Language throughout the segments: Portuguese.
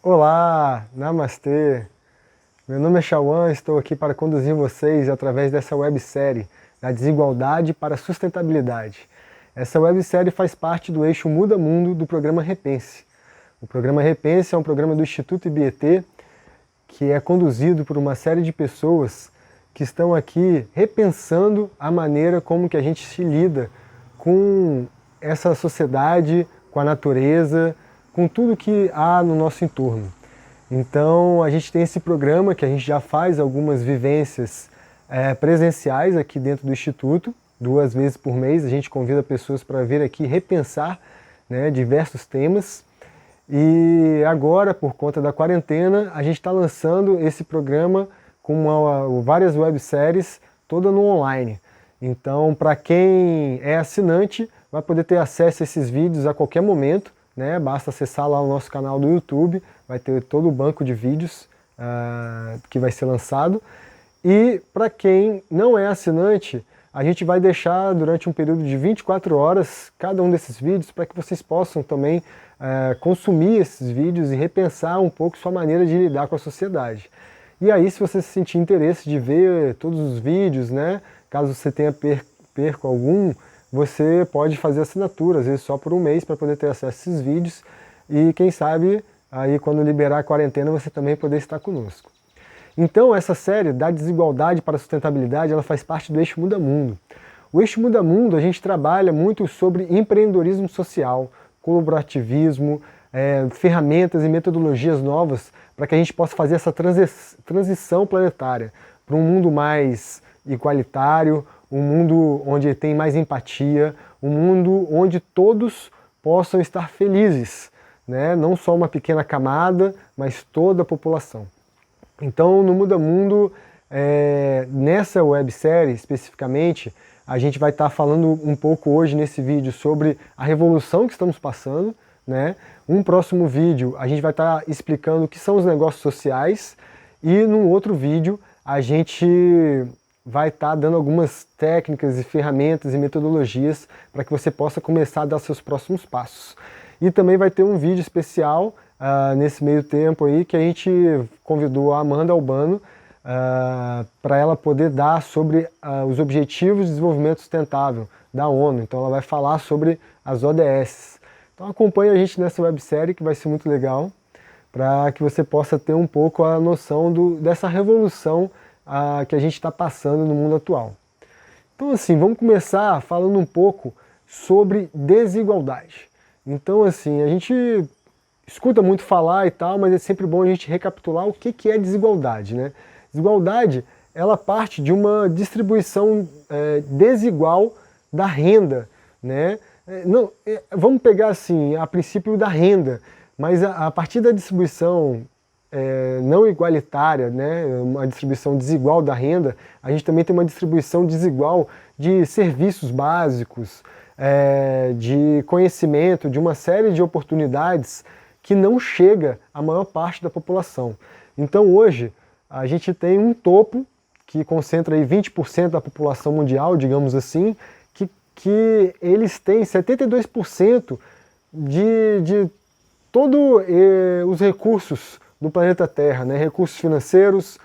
Olá, Namastê! Meu nome é Chauan, estou aqui para conduzir vocês através dessa websérie da desigualdade para a sustentabilidade. Essa websérie faz parte do eixo Muda Mundo do programa Repense. O programa Repense é um programa do Instituto Ibietê que é conduzido por uma série de pessoas que estão aqui repensando a maneira como que a gente se lida com essa sociedade, com a natureza, com tudo que há no nosso entorno. Então a gente tem esse programa que a gente já faz algumas vivências presenciais aqui dentro do Instituto, 2 vezes por mês a gente convida pessoas para vir aqui repensar, né, diversos temas. E agora, por conta da quarentena, a gente está lançando esse programa com várias webséries, toda no online. Então, para quem é assinante, vai poder ter acesso a esses vídeos a qualquer momento, né? Basta acessar lá o nosso canal do YouTube, vai ter todo o banco de vídeos que vai ser lançado. E para quem não é assinante, a gente vai deixar durante um período de 24 horas cada um desses vídeos para que vocês possam também consumir esses vídeos e repensar um pouco sua maneira de lidar com a sociedade. E aí, se você sentir interesse de ver todos os vídeos, né, caso você tenha perco algum, você pode fazer assinatura, às vezes só por um mês, para poder ter acesso a esses vídeos e quem sabe aí quando liberar a quarentena você também poder estar conosco. Então essa série da desigualdade para a sustentabilidade, ela faz parte do eixo Muda Mundo. O eixo Muda Mundo a gente trabalha muito sobre empreendedorismo social, colaborativismo, ferramentas e metodologias novas para que a gente possa fazer essa transição planetária para um mundo mais igualitário, um mundo onde tem mais empatia, um mundo onde todos possam estar felizes, né? Não só uma pequena camada, mas toda a população. Então, no Muda Mundo, nessa websérie especificamente, a gente vai estar falando um pouco hoje nesse vídeo sobre a revolução que estamos passando, né? Um próximo vídeo a gente vai estar explicando o que são os negócios sociais e num outro vídeo a gente vai estar dando algumas técnicas e ferramentas e metodologias para que você possa começar a dar seus próximos passos. E também vai ter um vídeo especial nesse meio tempo aí que a gente convidou a Amanda Albano para ela poder dar sobre os Objetivos de Desenvolvimento Sustentável da ONU. Então ela vai falar sobre as ODS. Então acompanhe a gente nessa websérie que vai ser muito legal, para que você possa ter um pouco a noção dessa revolução que a gente está passando no mundo atual. Então assim, vamos começar falando um pouco sobre desigualdade. Então assim, a gente escuta muito falar e tal, mas é sempre bom a gente recapitular o que é desigualdade, né? Desigualdade, ela parte de uma distribuição desigual da renda, né? Vamos pegar assim, a princípio da renda, mas a partir da distribuição não igualitária, né, uma distribuição desigual da renda, a gente também tem uma distribuição desigual de serviços básicos, de conhecimento, de uma série de oportunidades que não chega à maior parte da população. Então hoje a gente tem um topo que concentra aí 20% da população mundial, digamos assim, que eles têm 72% de todos os recursos do planeta Terra, né? Recursos financeiros,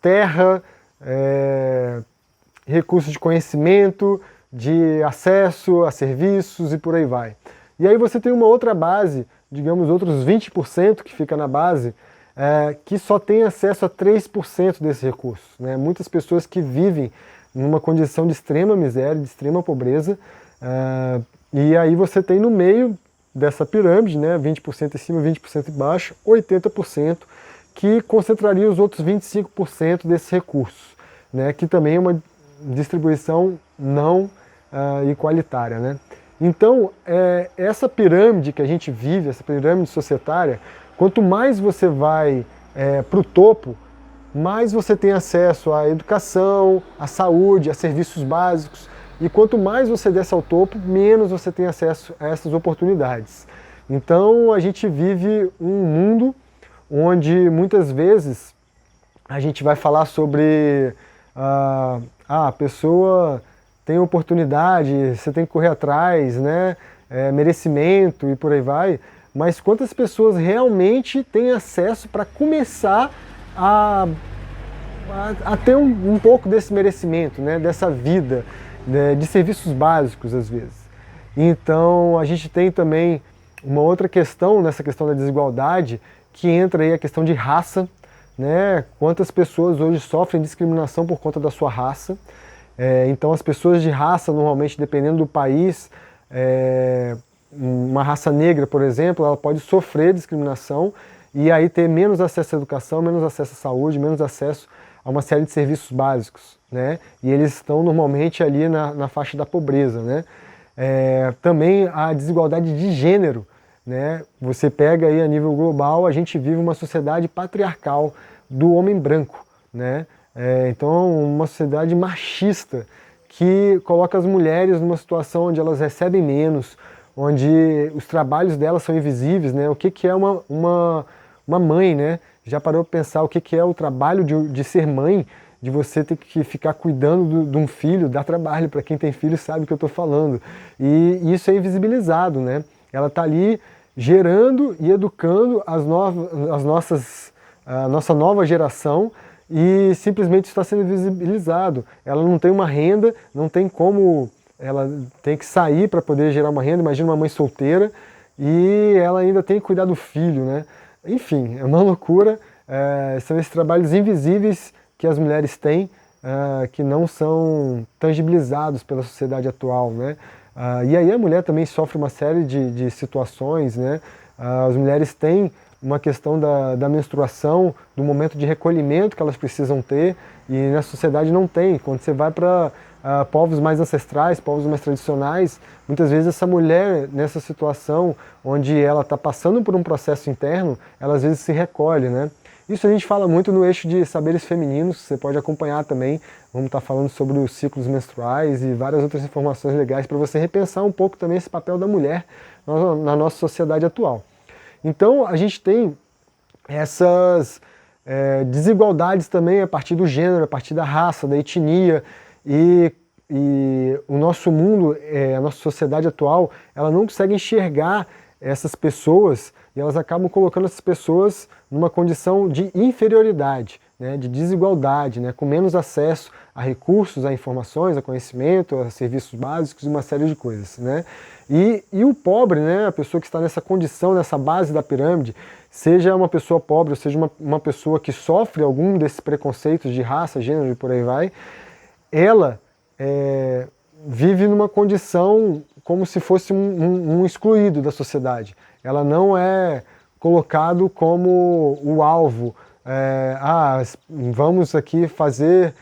terra, recursos de conhecimento, de acesso a serviços e por aí vai. E aí você tem uma outra base, digamos outros 20% que fica na base, que só tem acesso a 3% desses recursos, né? Muitas pessoas que vivem numa condição de extrema miséria, de extrema pobreza, e aí você tem no meio dessa pirâmide, né, 20% em cima, 20% embaixo, 80% que concentraria os outros 25% desses recursos, né, que também é uma distribuição não igualitária, né? Então, essa pirâmide que a gente vive, essa pirâmide societária, quanto mais você vai para o topo, mais você tem acesso à educação, à saúde, a serviços básicos, e quanto mais você desce ao topo, menos você tem acesso a essas oportunidades. Então a gente vive um mundo onde muitas vezes a gente vai falar sobre a pessoa tem oportunidade, você tem que correr atrás, né? Merecimento e por aí vai, mas quantas pessoas realmente têm acesso para começar a ter um pouco desse merecimento, né, dessa vida, né, de serviços básicos às vezes. Então a gente tem também uma outra questão nessa questão da desigualdade, que entra aí a questão de raça, né? Quantas pessoas hoje sofrem discriminação por conta da sua raça. Então as pessoas de raça, normalmente dependendo do país, uma raça negra, por exemplo, ela pode sofrer discriminação e aí ter menos acesso à educação, menos acesso à saúde, menos acesso a uma série de serviços básicos, né? E eles estão normalmente ali na faixa da pobreza, né? Também a desigualdade de gênero, né? Você pega aí a nível global, a gente vive uma sociedade patriarcal do homem branco, né? Então uma sociedade machista que coloca as mulheres numa situação onde elas recebem menos, onde os trabalhos delas são invisíveis, né? O que é uma mãe, né? Já parou para pensar o que é o trabalho de ser mãe, de você ter que ficar cuidando de um filho, dá trabalho, para quem tem filho sabe o que eu estou falando. E isso é invisibilizado, né? Ela está ali gerando e educando a nossa nova geração e simplesmente está sendo visibilizado. Ela não tem uma renda, não tem como, ela tem que sair para poder gerar uma renda, imagina uma mãe solteira, e ela ainda tem que cuidar do filho, né? Enfim, é uma loucura, são esses trabalhos invisíveis que as mulheres têm, que não são tangibilizados pela sociedade atual, né? E aí a mulher também sofre uma série de situações, né? As mulheres têm uma questão da menstruação, do momento de recolhimento que elas precisam ter, e na sociedade não tem. Quando você vai para povos mais ancestrais, povos mais tradicionais, muitas vezes essa mulher, nessa situação onde ela está passando por um processo interno, ela às vezes se recolhe, né? Isso a gente fala muito no eixo de saberes femininos, você pode acompanhar também, vamos estar falando sobre os ciclos menstruais e várias outras informações legais para você repensar um pouco também esse papel da mulher na nossa sociedade atual. Então a gente tem essas desigualdades também a partir do gênero, a partir da raça, da etnia, e o nosso mundo, a nossa sociedade atual, ela não consegue enxergar essas pessoas e elas acabam colocando essas pessoas numa condição de inferioridade, né, de desigualdade, né, com menos acesso a recursos, a informações, a conhecimento, a serviços básicos e uma série de coisas, né? E o pobre, né, a pessoa que está nessa condição, nessa base da pirâmide, seja uma pessoa pobre, ou seja uma pessoa que sofre algum desses preconceitos de raça, gênero e por aí vai, ela vive numa condição como se fosse um excluído da sociedade. Ela não é colocado como o alvo. Vamos aqui fazer,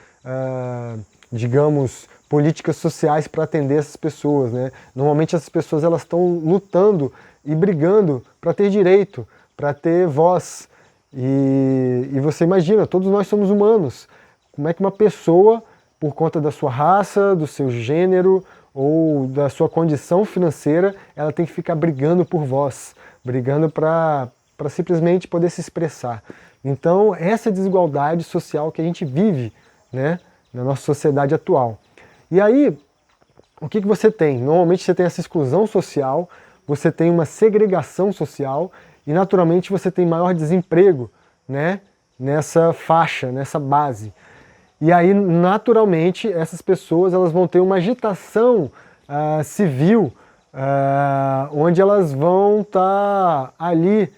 digamos, políticas sociais para atender essas pessoas, né? Normalmente essas pessoas elas estão lutando e brigando para ter direito, para ter voz. E você imagina, todos nós somos humanos. Como é que uma pessoa, por conta da sua raça, do seu gênero ou da sua condição financeira, ela tem que ficar brigando por voz, brigando para simplesmente poder se expressar. Então, essa desigualdade social que a gente vive, né, na nossa sociedade atual. E aí, o que você tem? Normalmente você tem essa exclusão social, você tem uma segregação social e, naturalmente, você tem maior desemprego, né, nessa faixa, nessa base. E aí, naturalmente, essas pessoas elas vão ter uma agitação civil, onde elas vão estar ali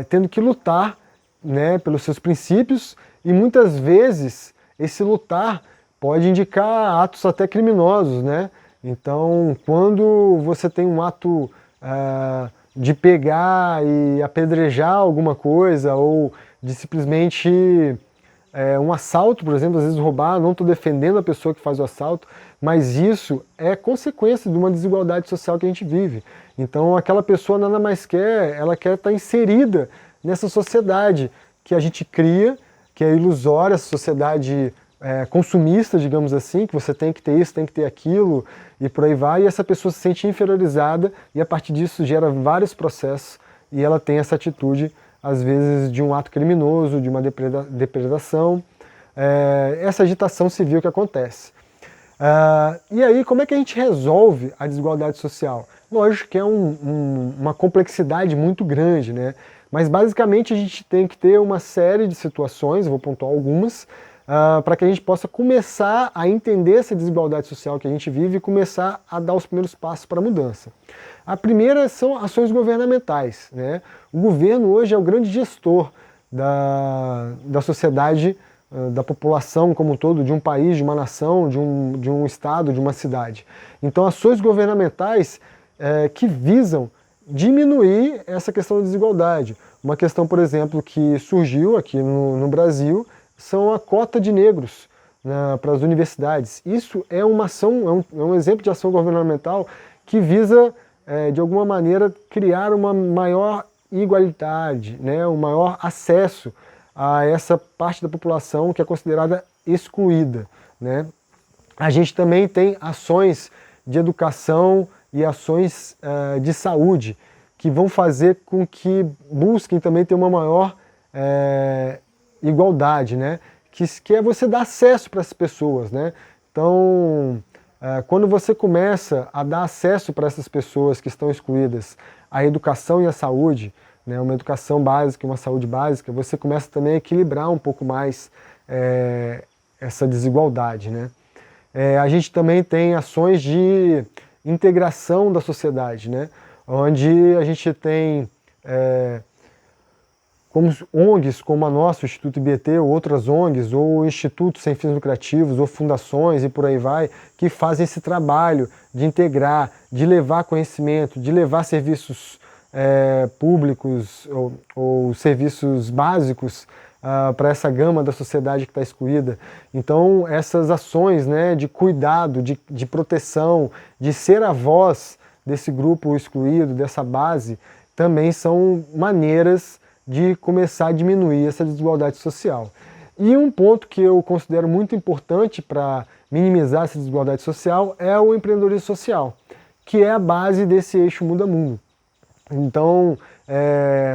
tendo que lutar, né, pelos seus princípios, e muitas vezes esse lutar pode indicar atos até criminosos, né? Então, quando você tem um ato de pegar e apedrejar alguma coisa, ou de simplesmente um assalto, por exemplo, às vezes roubar, não estou defendendo a pessoa que faz o assalto, mas isso é consequência de uma desigualdade social que a gente vive. Então aquela pessoa nada mais quer, ela quer estar inserida nessa sociedade que a gente cria, que é ilusória, essa sociedade consumista, digamos assim, que você tem que ter isso, tem que ter aquilo, e por aí vai, e essa pessoa se sente inferiorizada, e a partir disso gera vários processos, e ela tem essa atitude às vezes de um ato criminoso, de uma depredação, essa agitação civil que acontece. E aí, como é que a gente resolve a desigualdade social? Lógico que é uma complexidade muito grande, né? Mas basicamente a gente tem que ter uma série de situações, eu vou pontuar algumas, para que a gente possa começar a entender essa desigualdade social que a gente vive e começar a dar os primeiros passos para a mudança. A primeira são ações governamentais, né? O governo hoje é o grande gestor da sociedade, da população como um todo, de um país, de uma nação, de um estado, de uma cidade. Então ações governamentais que visam diminuir essa questão da desigualdade. Uma questão, por exemplo, que surgiu aqui no Brasil são a cota de negros para as universidades. Isso é uma ação, é um exemplo de ação governamental que visa, de alguma maneira, criar uma maior igualdade, né, um maior acesso a essa parte da população que é considerada excluída, né? A gente também tem ações de educação e ações de saúde que vão fazer com que busquem também ter uma maior igualdade, né? Que é você dar acesso para as pessoas, né? Então, quando você começa a dar acesso para essas pessoas que estão excluídas à educação e à saúde, né, uma educação básica e uma saúde básica, você começa também a equilibrar um pouco mais essa desigualdade, né? A gente também tem ações de integração da sociedade, né? Onde a gente tem como ONGs como a nossa, o Instituto IBT, ou outras ONGs, ou institutos sem fins lucrativos, ou fundações e por aí vai, que fazem esse trabalho de integrar, de levar conhecimento, de levar serviços públicos ou serviços básicos para essa gama da sociedade que está excluída. Então essas ações, né, de cuidado, de proteção, de ser a voz desse grupo excluído, dessa base, também são maneiras de começar a diminuir essa desigualdade social. E um ponto que eu considero muito importante para minimizar essa desigualdade social é o empreendedorismo social, que é a base desse eixo Muda Mundo. Então,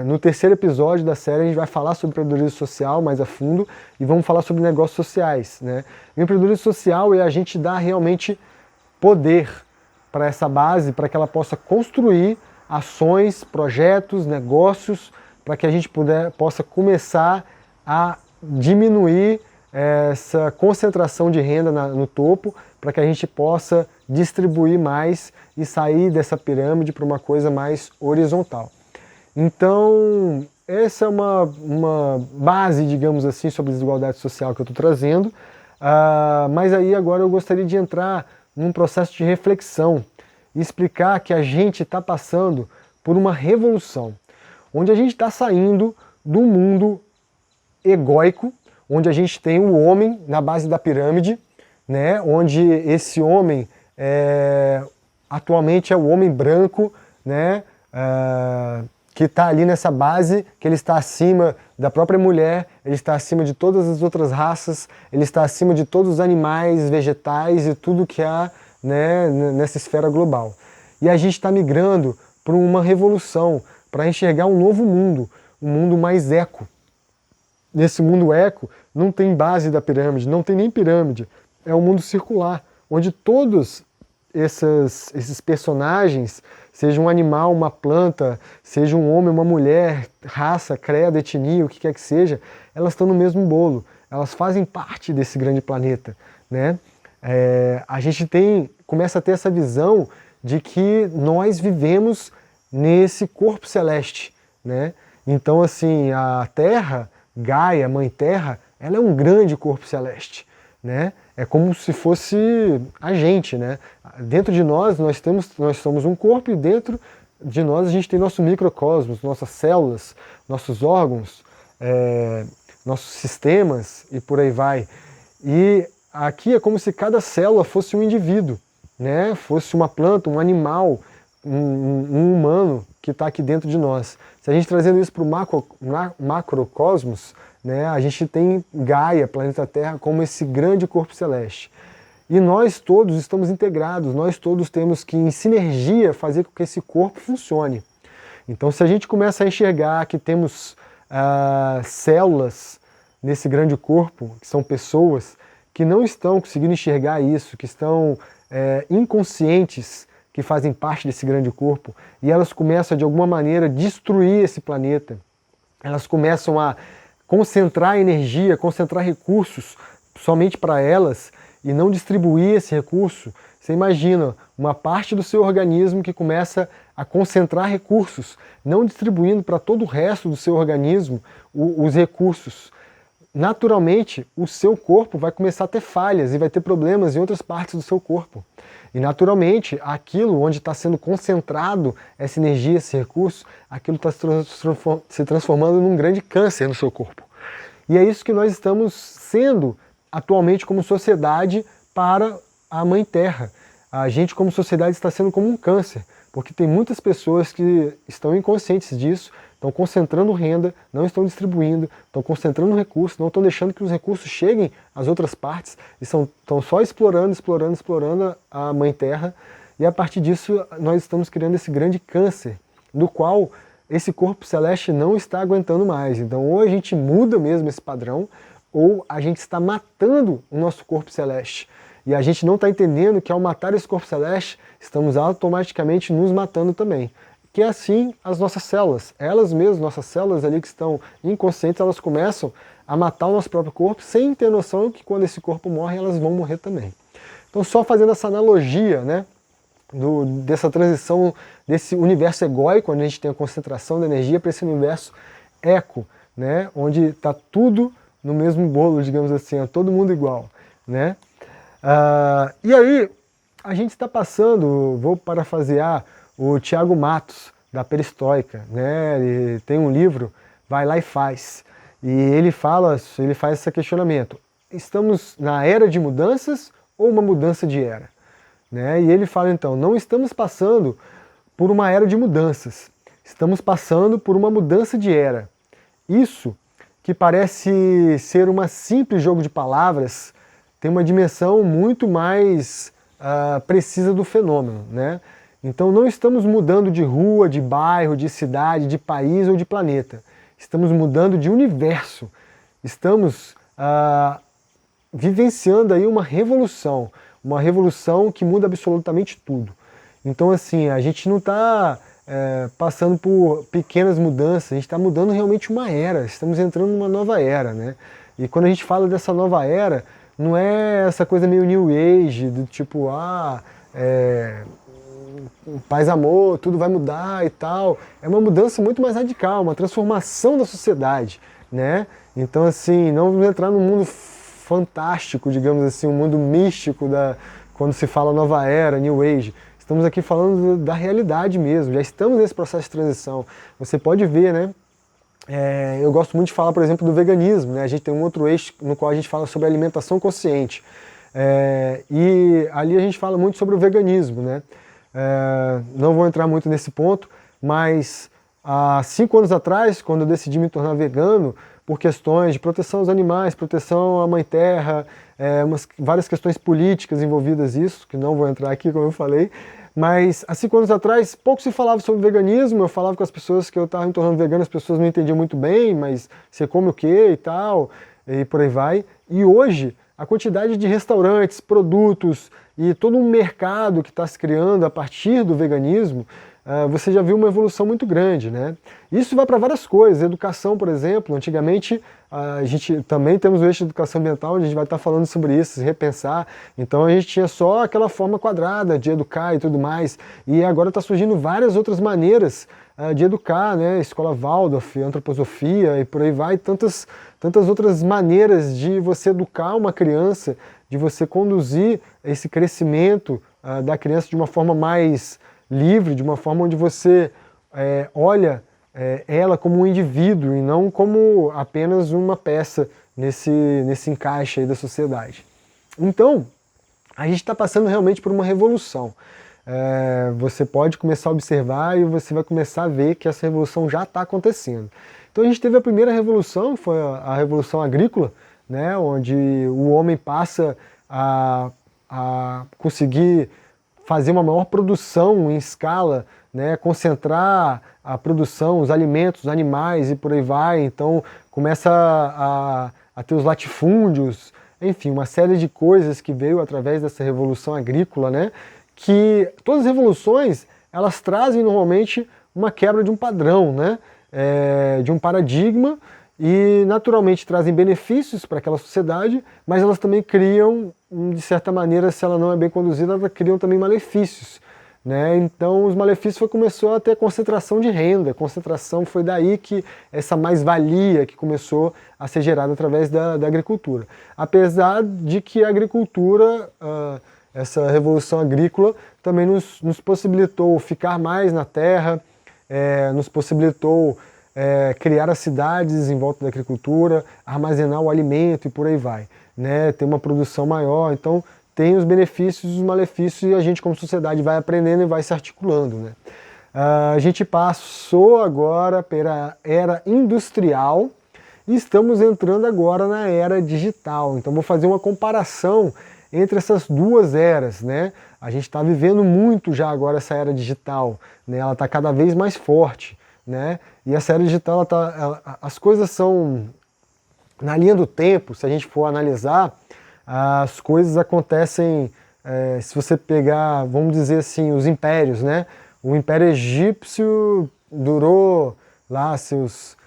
no terceiro episódio da série a gente vai falar sobre empreendedorismo social mais a fundo e vamos falar sobre negócios sociais, né? O empreendedorismo social é a gente dar realmente poder para essa base, para que ela possa construir ações, projetos, negócios, para que a gente possa começar a diminuir essa concentração de renda no topo, para que a gente possa distribuir mais e sair dessa pirâmide para uma coisa mais horizontal. Então, essa é uma base, digamos assim, sobre a desigualdade social que eu estou trazendo, mas aí agora eu gostaria de entrar num processo de reflexão e explicar que a gente está passando por uma revolução, onde a gente está saindo do mundo egóico, onde a gente tem o homem na base da pirâmide, né, onde esse homem atualmente é o homem branco, né, que está ali nessa base, que ele está acima da própria mulher, ele está acima de todas as outras raças, ele está acima de todos os animais, vegetais e tudo que há, né, nessa esfera global. E a gente está migrando para uma revolução, para enxergar um novo mundo, um mundo mais eco. Nesse mundo eco não tem base da pirâmide, não tem nem pirâmide, é um mundo circular, onde todos esses personagens, seja um animal, uma planta, seja um homem, uma mulher, raça, credo, etnia, o que quer que seja, elas estão no mesmo bolo, elas fazem parte desse grande planeta, né? A gente começa a ter essa visão de que nós vivemos nesse corpo celeste, né? Então, assim, a Terra, Gaia, Mãe Terra, ela é um grande corpo celeste, né? É como se fosse a gente, né? Dentro de nós somos um corpo e dentro de nós a gente tem nosso microcosmos, nossas células, nossos órgãos, nossos sistemas e por aí vai. E aqui é como se cada célula fosse um indivíduo, né? Fosse uma planta, um animal, um humano que está aqui dentro de nós. Se a gente trazendo isso para o macrocosmos, né, a gente tem Gaia, planeta Terra, como esse grande corpo celeste. E nós todos estamos integrados, nós todos temos que, em sinergia, fazer com que esse corpo funcione. Então, se a gente começa a enxergar que temos células nesse grande corpo, que são pessoas que não estão conseguindo enxergar isso, que estão inconscientes, que fazem parte desse grande corpo, e elas começam de alguma maneira a destruir esse planeta. Elas começam a concentrar energia, concentrar recursos somente para elas e não distribuir esse recurso. Você imagina uma parte do seu organismo que começa a concentrar recursos, não distribuindo para todo o resto do seu organismo os recursos. Naturalmente, o seu corpo vai começar a ter falhas e vai ter problemas em outras partes do seu corpo. E naturalmente, onde está sendo concentrado essa energia, esse recurso, aquilo está se transformando num grande câncer no seu corpo. E é isso que nós estamos sendo atualmente como sociedade para a Mãe Terra. A gente como sociedade está sendo como um câncer, porque tem muitas pessoas que estão inconscientes disso, estão concentrando renda, não estão distribuindo, estão concentrando recursos, não estão deixando que os recursos cheguem às outras partes, e estão só explorando a Mãe Terra, e a partir disso nós estamos criando esse grande câncer, do qual esse corpo celeste não está aguentando mais. Então ou a gente muda mesmo esse padrão, ou a gente está matando o nosso corpo celeste. E a gente não está entendendo que ao matar esse corpo celeste, estamos automaticamente nos matando também. Que é assim as nossas células. Elas mesmas, nossas células ali que estão inconscientes, elas começam a matar o nosso próprio corpo sem ter noção que quando esse corpo morre, elas vão morrer também. Então só fazendo essa analogia, né, dessa transição desse universo egóico, onde a gente tem a concentração da energia, para esse universo eco, né, onde está tudo no mesmo bolo, digamos assim, é todo mundo igual, né? E aí, a gente está passando, vou parafrasear o Tiago Matos, da Perestroika, né? Ele tem um livro, Vai Lá e Faz, e ele faz esse questionamento: estamos na era de mudanças ou uma mudança de era? Né? E ele fala então, não estamos passando por uma era de mudanças, estamos passando por uma mudança de era. Isso, que parece ser um simples jogo de palavras, tem uma dimensão muito mais precisa do fenômeno, né? Então não estamos mudando de rua, de bairro, de cidade, de país ou de planeta. Estamos mudando de universo. Estamos vivenciando aí uma revolução que muda absolutamente tudo. Então assim, a gente não está passando por pequenas mudanças, a gente está mudando realmente uma era, estamos entrando numa nova era, né? E quando a gente fala dessa nova era, não é essa coisa meio New Age, do tipo, paz, amor, tudo vai mudar e tal. É uma mudança muito mais radical, uma transformação da sociedade, né? Então assim, não vamos entrar num mundo fantástico, digamos assim, um mundo místico quando se fala nova era, New Age. Estamos aqui falando da realidade mesmo, já estamos nesse processo de transição. Você pode ver, né? Eu gosto muito de falar, por exemplo, do veganismo, né? A gente tem um outro eixo no qual a gente fala sobre alimentação consciente. E ali a gente fala muito sobre o veganismo, né? Não vou entrar muito nesse ponto, mas há 5 anos atrás, quando eu decidi me tornar vegano, por questões de proteção aos animais, proteção à Mãe Terra, várias questões políticas envolvidas nisso, que não vou entrar aqui, como eu falei, mas há 5 anos atrás pouco se falava sobre veganismo, eu falava com as pessoas que eu estava me tornando vegano, as pessoas não entendiam muito bem, mas você come o quê e tal, e por aí vai. E hoje, a quantidade de restaurantes, produtos e todo um mercado que está se criando a partir do veganismo, você já viu uma evolução muito grande, né? Isso vai para várias coisas, educação, por exemplo. Antigamente a gente também temos o eixo de educação ambiental, onde a gente vai estar falando sobre isso, repensar. Então a gente tinha só aquela forma quadrada de educar e tudo mais, e agora está surgindo várias outras maneiras de educar, né? Escola Waldorf, antroposofia e por aí vai, tantas outras maneiras de você educar uma criança, de você conduzir esse crescimento da criança de uma forma mais livre, de uma forma onde você olha ela como um indivíduo e não como apenas uma peça nesse encaixe aí da sociedade. Então, a gente está passando realmente por uma revolução. Você pode começar a observar e você vai começar a ver que essa revolução já está acontecendo. Então a gente teve a primeira revolução, que foi a Revolução Agrícola, né, onde o homem passa a conseguir fazer uma maior produção em escala, né, concentrar a produção, os alimentos, os animais e por aí vai. Então começa a ter os latifúndios, enfim, uma série de coisas que veio através dessa Revolução Agrícola, né, que todas as revoluções, elas trazem normalmente uma quebra de um padrão, né? De um paradigma, e naturalmente trazem benefícios para aquela sociedade, mas elas também criam, de certa maneira, se ela não é bem conduzida, elas criam também malefícios, né? Então os malefícios começou a ter concentração de renda, concentração, foi daí que essa mais-valia que começou a ser gerada através da agricultura. Apesar de que a agricultura, essa revolução agrícola, também nos possibilitou ficar mais na terra, nos possibilitou criar as cidades em volta da agricultura, armazenar o alimento e por aí vai, né? Ter uma produção maior, então tem os benefícios e os malefícios, e a gente como sociedade vai aprendendo e vai se articulando, né? A gente passou agora pela era industrial e estamos entrando agora na era digital, então vou fazer uma comparação entre essas duas eras, né? A gente está vivendo muito já agora essa era digital, né? Ela está cada vez mais forte, né? E essa era digital, as coisas são, na linha do tempo, se a gente for analisar, as coisas acontecem, se você pegar, vamos dizer assim, os impérios, né? O Império Egípcio durou lá seus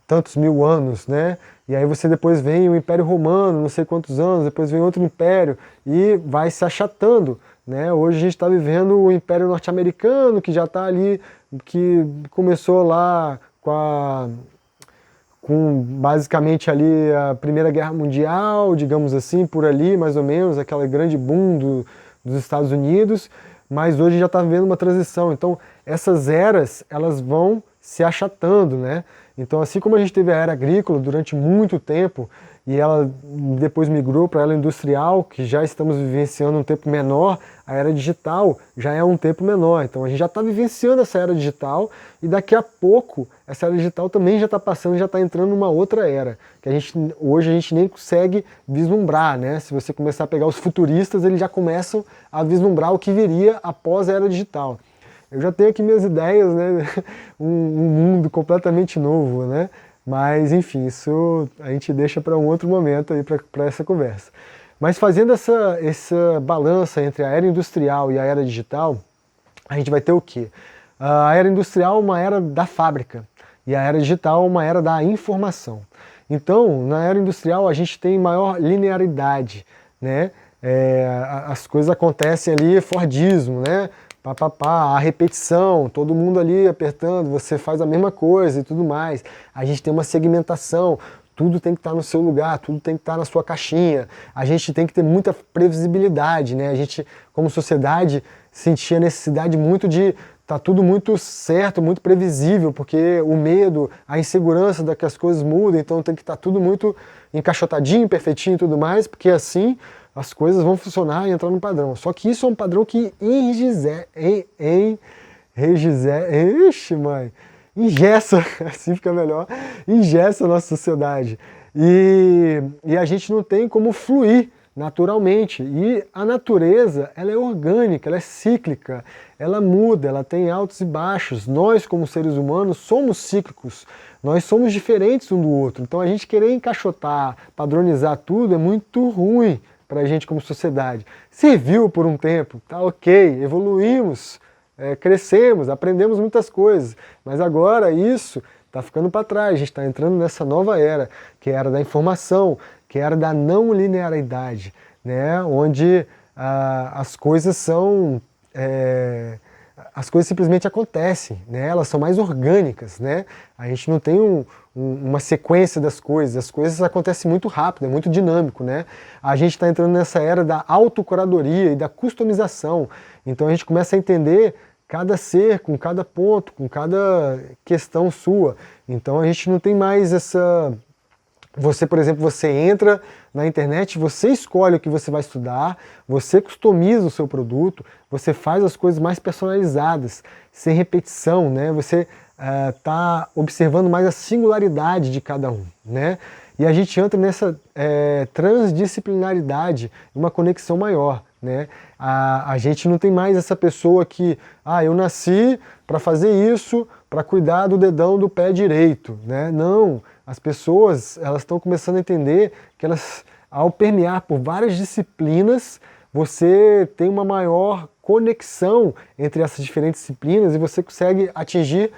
tantos mil anos, né? E aí você depois vem o Império Romano, não sei quantos anos, depois vem outro império e vai se achatando, né? Hoje a gente está vivendo o Império Norte-Americano, que já está ali, que começou lá com basicamente ali a Primeira Guerra Mundial, digamos assim, por ali mais ou menos, aquela grande boom dos Estados Unidos, mas hoje já está vendo uma transição, então essas eras, elas vão se achatando, né? Então assim como a gente teve a era agrícola durante muito tempo, e ela depois migrou para a era industrial, que já estamos vivenciando um tempo menor, a era digital já é um tempo menor. Então a gente já está vivenciando essa era digital e daqui a pouco essa era digital também já está passando, já está entrando numa outra era, que hoje a gente nem consegue vislumbrar, né? Se você começar a pegar os futuristas, eles já começam a vislumbrar o que viria após a era digital. Eu já tenho aqui minhas ideias, né? um mundo completamente novo, né? Mas, enfim, isso a gente deixa para um outro momento aí para essa conversa. Mas fazendo essa balança entre a era industrial e a era digital, a gente vai ter o quê? A era industrial é uma era da fábrica e a era digital é uma era da informação. Então, na era industrial a gente tem maior linearidade, né? As coisas acontecem ali, Fordismo, né? A repetição, todo mundo ali apertando, você faz a mesma coisa e tudo mais. A gente tem uma segmentação, tudo tem que estar no seu lugar, tudo tem que estar na sua caixinha. A gente tem que ter muita previsibilidade, né? A gente, como sociedade, sentia a necessidade muito de estar tudo muito certo, muito previsível, porque o medo, a insegurança de que as coisas mudem, então tem que estar tudo muito encaixotadinho, perfeitinho e tudo mais, porque assim as coisas vão funcionar e entrar no padrão. Só que isso é um padrão que engessa, assim fica melhor, engessa a nossa sociedade. E a gente não tem como fluir naturalmente. E a natureza, ela é orgânica, ela é cíclica, ela muda, ela tem altos e baixos. Nós, como seres humanos, somos cíclicos, nós somos diferentes um do outro. Então a gente querer encaixotar, padronizar tudo é muito ruim para a gente como sociedade. Serviu por um tempo, tá ok, evoluímos, crescemos, aprendemos muitas coisas, mas agora isso está ficando para trás, a gente está entrando nessa nova era, que é a era da informação, que é a era da não linearidade, né? Onde as coisas são... as coisas simplesmente acontecem, né? Elas são mais orgânicas, né? A gente não tem uma sequência das coisas, as coisas acontecem muito rápido, é muito dinâmico, né? A gente está entrando nessa era da autocuradoria e da customização, então a gente começa a entender cada ser, com cada ponto, com cada questão sua, então a gente não tem mais essa... Você, por exemplo, você entra na internet, você escolhe o que você vai estudar, você customiza o seu produto, você faz as coisas mais personalizadas, sem repetição, né? Você está observando mais a singularidade de cada um, né? E a gente entra nessa transdisciplinaridade, uma conexão maior, né? A gente não tem mais essa pessoa que, eu nasci para fazer isso, para cuidar do dedão do pé direito, né? Não, as pessoas, elas estão começando a entender que elas, ao permear por várias disciplinas, você tem uma maior conexão entre essas diferentes disciplinas e você consegue atingir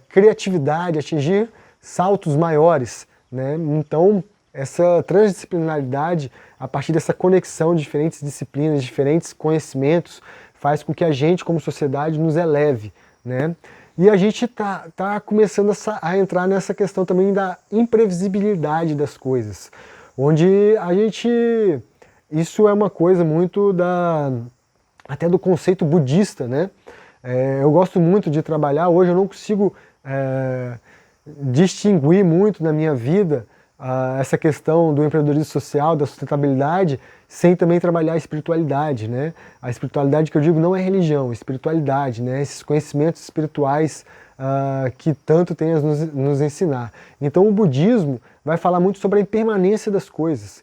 criatividade, atingir saltos maiores, né? Então, essa transdisciplinaridade, a partir dessa conexão de diferentes disciplinas, diferentes conhecimentos, faz com que a gente, como sociedade, nos eleve, né? E a gente tá começando a entrar nessa questão também da imprevisibilidade das coisas, onde a gente... Isso é uma coisa muito até do conceito budista, né? Eu gosto muito de trabalhar, hoje eu não consigo distinguir muito na minha vida essa questão do empreendedorismo social, da sustentabilidade, sem também trabalhar a espiritualidade, né? A espiritualidade que eu digo não é religião, é espiritualidade, né? Esses conhecimentos espirituais que tanto tem a nos ensinar. Então o budismo vai falar muito sobre a impermanência das coisas.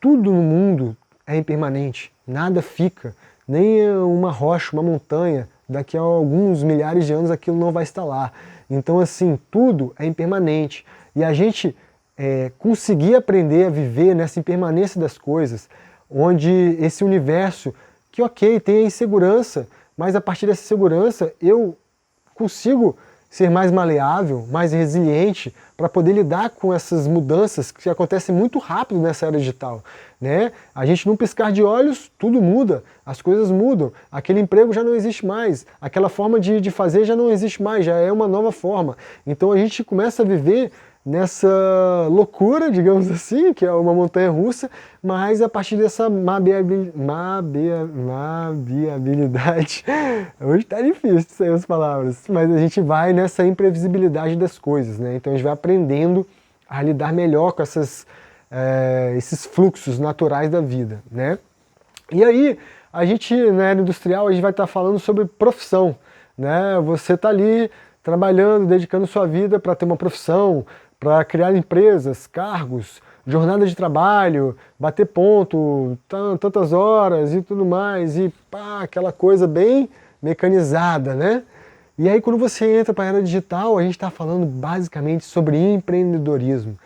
Tudo no mundo é impermanente, nada fica, nem uma rocha, uma montanha, daqui a alguns milhares de anos aquilo não vai estar lá. Então assim, tudo é impermanente. E a gente conseguir aprender a viver nessa impermanência das coisas, onde esse universo, que ok, tem a insegurança, mas a partir dessa segurança eu consigo ser mais maleável, mais resiliente, para poder lidar com essas mudanças que acontecem muito rápido nessa era digital, né? A gente num piscar de olhos, tudo muda, as coisas mudam, aquele emprego já não existe mais, aquela forma de fazer já não existe mais, já é uma nova forma. Então a gente começa a viver nessa loucura, digamos assim, que é uma montanha russa, mas a partir dessa mabiabilidade, hoje tá difícil sair as palavras, mas a gente vai nessa imprevisibilidade das coisas, né? Então a gente vai aprendendo a lidar melhor com esses fluxos naturais da vida, né? E aí, a gente, na era industrial, a gente vai estar falando sobre profissão, né? Você tá ali trabalhando, dedicando sua vida para ter uma profissão, para criar empresas, cargos, jornada de trabalho, bater ponto, tantas horas e tudo mais, e pá, aquela coisa bem mecanizada, né? E aí quando você entra para a era digital, a gente está falando basicamente sobre empreendedorismo,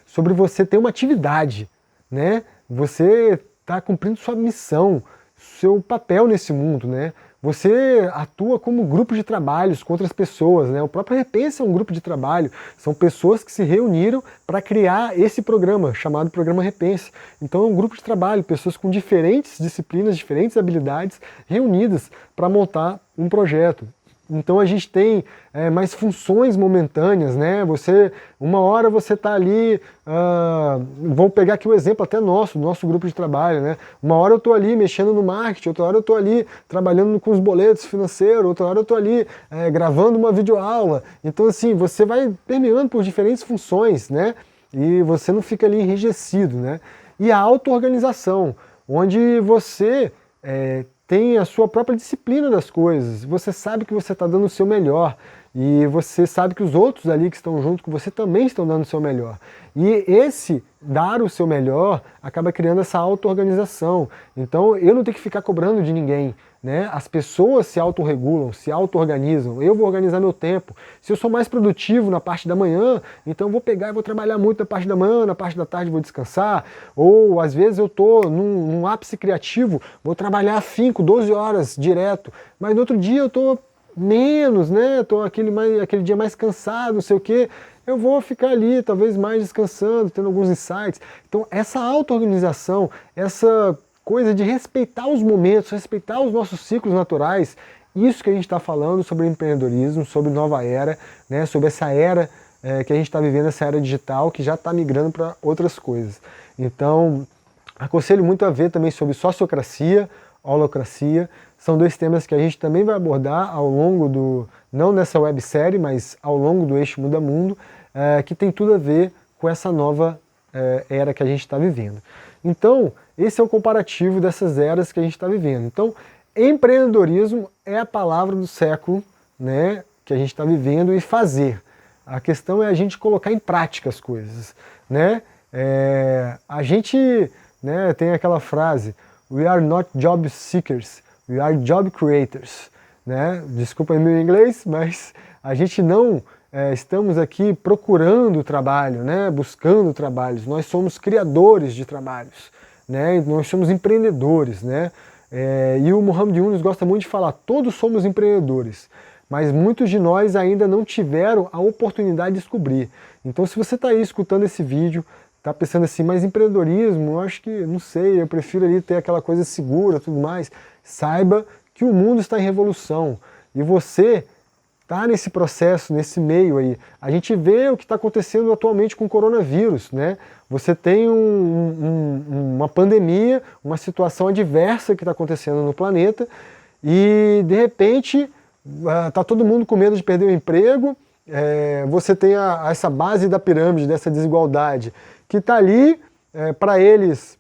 sobre você ter uma atividade, né? Você está cumprindo sua missão, seu papel nesse mundo, né? Você atua como grupo de trabalhos com outras pessoas, né? O próprio Repense é um grupo de trabalho, são pessoas que se reuniram para criar esse programa, chamado Programa Repense. Então é um grupo de trabalho, pessoas com diferentes disciplinas, diferentes habilidades, reunidas para montar um projeto. Então a gente tem mais funções momentâneas, né? Uma hora você está ali, vou pegar aqui o exemplo até do nosso grupo de trabalho, né? Uma hora eu estou ali mexendo no marketing, outra hora eu estou ali trabalhando com os boletos financeiros, outra hora eu estou ali gravando uma videoaula. Então assim, você vai permeando por diferentes funções, né? E você não fica ali enrijecido, né? E a auto-organização, onde você tem a sua própria disciplina das coisas, você sabe que você está dando o seu melhor, e você sabe que os outros ali que estão junto com você também estão dando o seu melhor. E esse dar o seu melhor acaba criando essa auto-organização. Então eu não tenho que ficar cobrando de ninguém, né? As pessoas se autorregulam, se auto-organizam. Eu vou organizar meu tempo. Se eu sou mais produtivo na parte da manhã, então eu vou pegar e vou trabalhar muito na parte da manhã, na parte da tarde vou descansar. Ou às vezes eu estou num ápice criativo, vou trabalhar afinco, 12 horas direto. Mas no outro dia eu estou menos, né? Estou aquele dia mais cansado, não sei o quê. Eu vou ficar ali, talvez mais descansando, tendo alguns insights. Então essa auto-organização, essa coisa de respeitar os momentos, respeitar os nossos ciclos naturais, isso que a gente está falando sobre empreendedorismo, sobre nova era, né? Sobre essa era que a gente está vivendo, essa era digital, que já está migrando para outras coisas. Então, aconselho muito a ver também sobre sociocracia, holocracia. São dois temas que a gente também vai abordar ao longo não nessa websérie, mas ao longo do Eixo Muda Mundo, que tem tudo a ver com essa nova era que a gente está vivendo. Então, esse é o comparativo dessas eras que a gente está vivendo. Então, empreendedorismo é a palavra do século, né, que a gente está vivendo, e fazer. A questão é a gente colocar em prática as coisas, né? A gente, né, tem aquela frase, we are not job seekers, we are job creators, né? Desculpa meu inglês, mas a gente não estamos aqui procurando trabalho, né? Buscando trabalhos, nós somos criadores de trabalhos, né? Nós somos empreendedores, né? E o Muhammad Yunus gosta muito de falar, todos somos empreendedores, mas muitos de nós ainda não tiveram a oportunidade de descobrir. Então se você está aí escutando esse vídeo, está pensando assim, mas empreendedorismo, eu acho que, não sei, eu prefiro ali ter aquela coisa segura, tudo mais, saiba que o mundo está em revolução, e você está nesse processo, nesse meio aí. A gente vê o que está acontecendo atualmente com o coronavírus, né? Você tem uma pandemia, uma situação adversa que está acontecendo no planeta, e de repente está todo mundo com medo de perder o emprego, você tem essa base da pirâmide, dessa desigualdade, que está ali para eles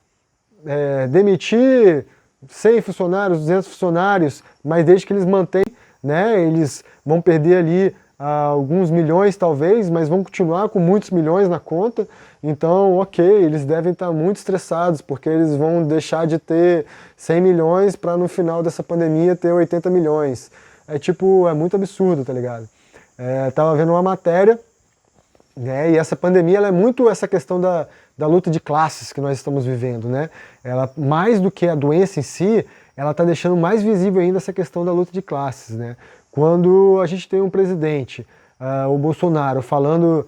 demitir 100 funcionários, 200 funcionários, mas desde que eles mantêm, né, eles vão perder ali alguns milhões talvez, mas vão continuar com muitos milhões na conta. Então, ok, eles devem estar muito estressados, porque eles vão deixar de ter 100 milhões para no final dessa pandemia ter 80 milhões. É muito absurdo, tá ligado? Tava vendo uma matéria, né, e essa pandemia ela é muito essa questão da luta de classes que nós estamos vivendo, né? Ela, mais do que a doença em si, ela está deixando mais visível ainda essa questão da luta de classes, né? Quando a gente tem um presidente, o Bolsonaro, falando,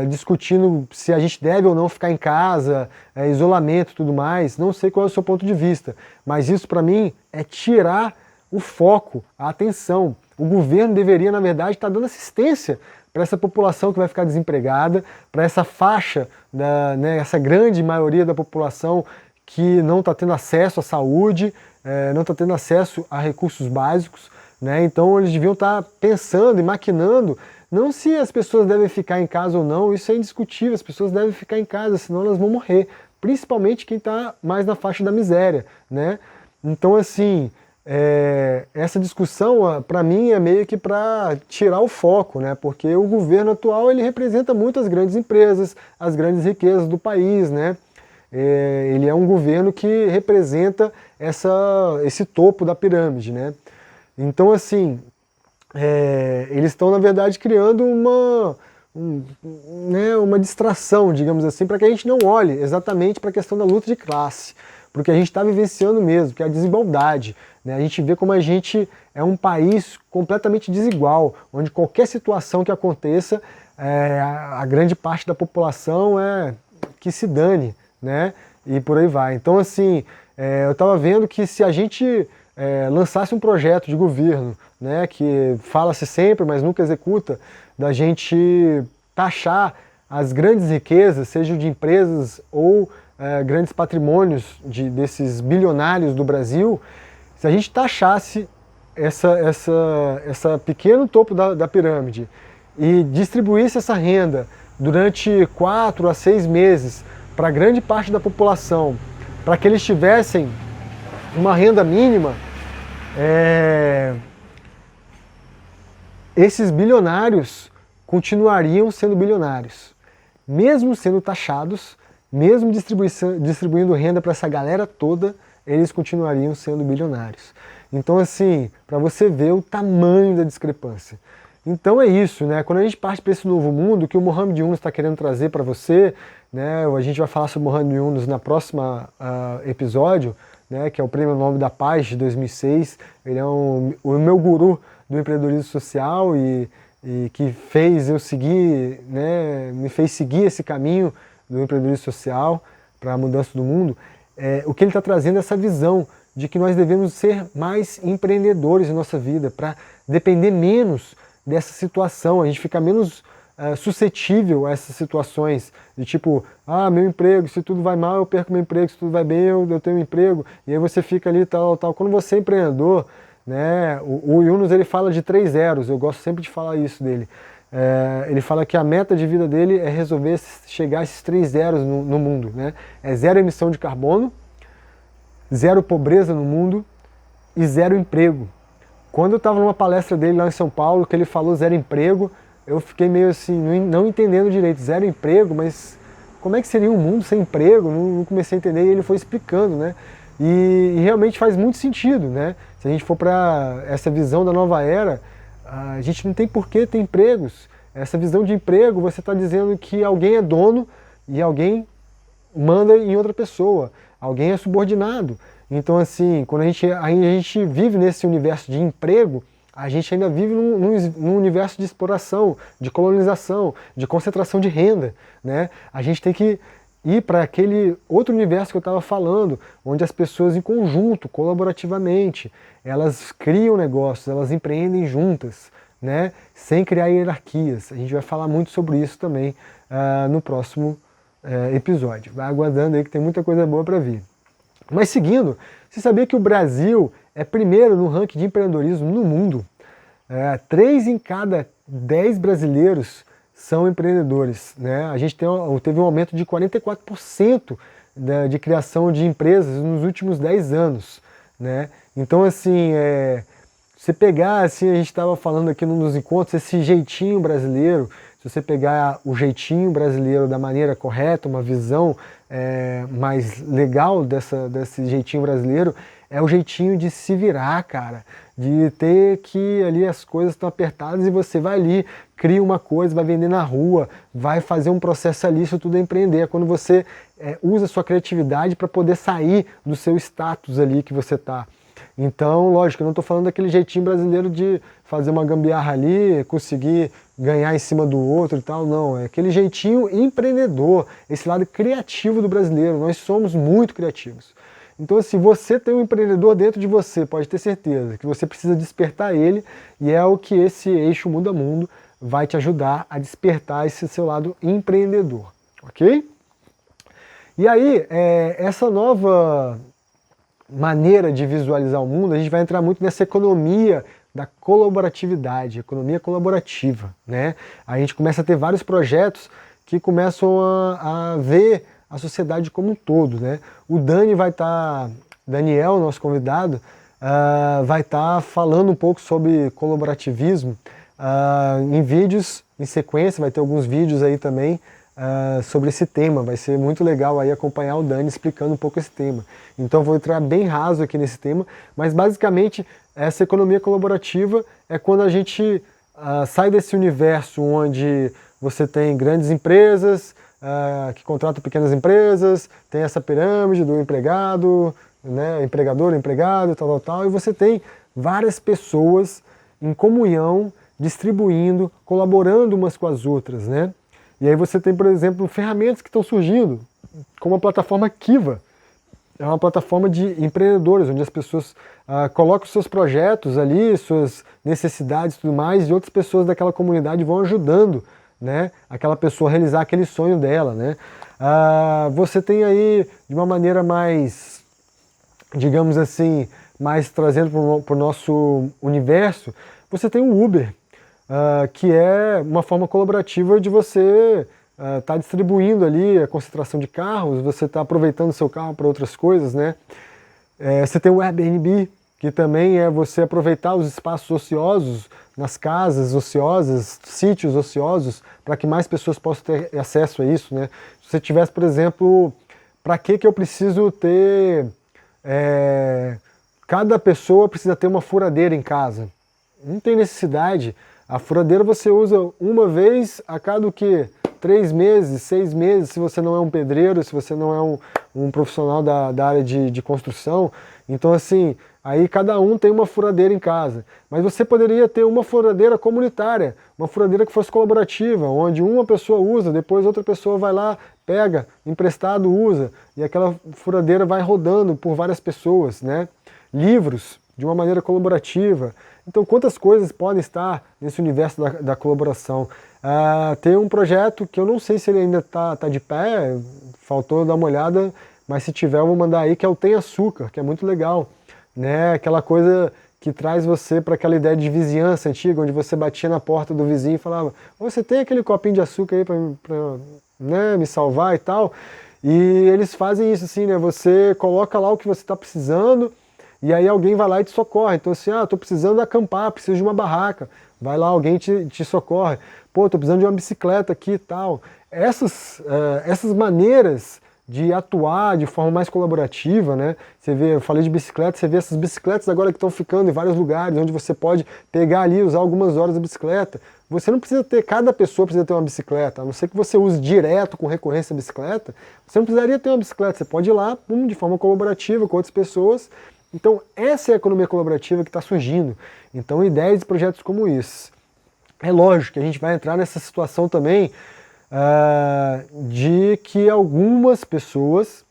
discutindo se a gente deve ou não ficar em casa, isolamento e tudo mais, não sei qual é o seu ponto de vista, mas isso para mim é tirar o foco, a atenção. O governo deveria, na verdade, estar dando assistência para essa população que vai ficar desempregada, para essa faixa, essa grande maioria da população que não está tendo acesso à saúde, não está tendo acesso a recursos básicos, né? Então eles deviam estar pensando e maquinando, não se as pessoas devem ficar em casa ou não, isso é indiscutível, as pessoas devem ficar em casa, senão elas vão morrer, principalmente quem está mais na faixa da miséria, né? Então assim, essa discussão para mim é meio que para tirar o foco, né? Porque o governo atual ele representa muito as grandes empresas, as grandes riquezas do país, né? Ele é um governo que representa esse topo da pirâmide, né? Então assim, eles estão na verdade criando uma distração, digamos assim, para que a gente não olhe exatamente para a questão da luta de classe, porque a gente está vivenciando mesmo, que é a desigualdade, né? A gente vê como a gente é um país completamente desigual, onde qualquer situação que aconteça, a grande parte da população que se dane, né? E por aí vai. Então assim, eu estava vendo que se a gente lançasse um projeto de governo, né, que fala-se sempre, mas nunca executa, da gente taxar as grandes riquezas, seja de empresas ou grandes patrimônios desses bilionários do Brasil, se a gente taxasse essa pequeno topo da pirâmide e distribuísse essa renda durante 4 a 6 meses para grande parte da população, para que eles tivessem uma renda mínima, esses bilionários continuariam sendo bilionários, mesmo sendo taxados, mesmo distribuindo renda para essa galera toda, eles continuariam sendo bilionários. Então assim, para você ver o tamanho da discrepância. Então é isso, né? Quando a gente parte para esse novo mundo, que o Muhammad Yunus está querendo trazer para você, né? A gente vai falar sobre o Muhammad Yunus na próxima episódio, né? Que é o Prêmio Nobel da Paz de 2006. Ele é o meu guru do empreendedorismo social e que fez eu seguir, né? Me fez seguir esse caminho do empreendedorismo social para a mudança do mundo. O que ele está trazendo é essa visão de que nós devemos ser mais empreendedores em nossa vida, para depender menos dessa situação, a gente fica menos suscetível a essas situações, de tipo, meu emprego, se tudo vai mal eu perco meu emprego, se tudo vai bem eu tenho um emprego, e aí você fica ali tal. Quando você é empreendedor, né, o Yunus ele fala de 3 zeros, eu gosto sempre de falar isso dele. Ele fala que a meta de vida dele é resolver chegar a esses 3 zeros no mundo, né? 0 emissão de carbono, 0 pobreza no mundo e 0 emprego. Quando eu estava numa palestra dele lá em São Paulo, que ele falou 0 emprego, eu fiquei meio assim, não entendendo direito, 0 emprego, mas como é que seria um mundo sem emprego? Não comecei a entender e ele foi explicando, né? E realmente faz muito sentido, né? Se a gente for para essa visão da nova era, a gente não tem por que ter empregos. Essa visão de emprego, você está dizendo que alguém é dono e alguém manda em outra pessoa. Alguém é subordinado. Então, assim, quando a gente vive nesse universo de emprego, a gente ainda vive num universo de exploração, de colonização, de concentração de renda, né? A gente tem que ir para aquele outro universo que eu estava falando, onde as pessoas em conjunto, colaborativamente, elas criam negócios, elas empreendem juntas, né? Sem criar hierarquias. A gente vai falar muito sobre isso também no próximo episódio. Vai aguardando aí que tem muita coisa boa para vir. Mas seguindo, você sabia que o Brasil é primeiro no ranking de empreendedorismo no mundo? 3 em cada 10 brasileiros são empreendedores, né? A gente teve um aumento de 44% de criação de empresas nos últimos 10 anos, né? Então, assim, você pegar, assim, a gente estava falando aqui num dos encontros, esse jeitinho brasileiro, se você pegar o jeitinho brasileiro da maneira correta, uma visão mais legal desse jeitinho brasileiro, é o jeitinho de se virar, cara, de ter que ali as coisas estão apertadas e você vai ali, cria uma coisa, vai vender na rua, vai fazer um processo ali, isso tudo é empreender, é quando você usa a sua criatividade para poder sair do seu status ali que você está. Então, lógico, eu não estou falando daquele jeitinho brasileiro de fazer uma gambiarra ali, conseguir ganhar em cima do outro e tal, não. É aquele jeitinho empreendedor, esse lado criativo do brasileiro. Nós somos muito criativos. Então, se você tem um empreendedor dentro de você, pode ter certeza que você precisa despertar ele, e é o que esse eixo Muda Mundo vai te ajudar a despertar esse seu lado empreendedor, ok? E aí, essa nova maneira de visualizar o mundo, a gente vai entrar muito nessa economia da colaboratividade, economia colaborativa, né? A gente começa a ter vários projetos que começam a ver a sociedade como um todo, né? O Dani vai estar, Daniel, nosso convidado, vai estar falando um pouco sobre colaborativismo em vídeos, em sequência, vai ter alguns vídeos aí também sobre esse tema. Vai ser muito legal aí acompanhar o Dani explicando um pouco esse tema. Então vou entrar bem raso aqui nesse tema, mas basicamente essa economia colaborativa é quando a gente sai desse universo onde você tem grandes empresas que contratam pequenas empresas, tem essa pirâmide do empregado, né, empregador, empregado, tal, e você tem várias pessoas em comunhão, distribuindo, colaborando umas com as outras, né? E aí você tem, por exemplo, ferramentas que estão surgindo, como a plataforma Kiva. É uma plataforma de empreendedores, onde as pessoas colocam seus projetos ali, suas necessidades e tudo mais, e outras pessoas daquela comunidade vão ajudando, né, aquela pessoa a realizar aquele sonho dela, né? Você tem aí, de uma maneira mais, digamos assim, mais trazendo para o nosso universo, você tem o Uber, que é uma forma colaborativa de você estar distribuindo ali a concentração de carros, você está aproveitando o seu carro para outras coisas, né? Você tem o Airbnb, que também é você aproveitar os espaços ociosos nas casas ociosas, sítios ociosos, para que mais pessoas possam ter acesso a isso, né? Se você tivesse, por exemplo, para que eu preciso ter... cada pessoa precisa ter uma furadeira em casa. Não tem necessidade. A furadeira você usa uma vez a cada o quê? 3 meses, 6 meses, se você não é um pedreiro, se você não é um profissional da área de construção. Então, assim, aí cada um tem uma furadeira em casa. Mas você poderia ter uma furadeira comunitária, uma furadeira que fosse colaborativa, onde uma pessoa usa, depois outra pessoa vai lá, pega, emprestado, usa, e aquela furadeira vai rodando por várias pessoas, né? Livros, de uma maneira colaborativa. Então, quantas coisas podem estar nesse universo da colaboração? Tem um projeto que eu não sei se ele ainda tá de pé, faltou dar uma olhada, mas se tiver eu vou mandar aí, que é o Tem Açúcar, que é muito legal, né? Aquela coisa que traz você para aquela ideia de vizinhança antiga, onde você batia na porta do vizinho e falava: você tem aquele copinho de açúcar aí para né, me salvar e tal? E eles fazem isso assim, né? Você coloca lá o que você está precisando, e aí alguém vai lá e te socorre. Então assim, estou precisando acampar, preciso de uma barraca. Vai lá, alguém te socorre. Pô, estou precisando de uma bicicleta aqui e tal. Essas maneiras de atuar de forma mais colaborativa, né? Você vê, eu falei de bicicleta, você vê essas bicicletas agora que estão ficando em vários lugares, onde você pode pegar ali e usar algumas horas da bicicleta. Você não precisa ter, cada pessoa precisa ter uma bicicleta, a não ser que você use direto, com recorrência, a bicicleta, você não precisaria ter uma bicicleta, você pode ir lá, de forma colaborativa, com outras pessoas. Então, essa é a economia colaborativa que está surgindo. Então, ideias de projetos como isso. É lógico que a gente vai entrar nessa situação também de que algumas pessoas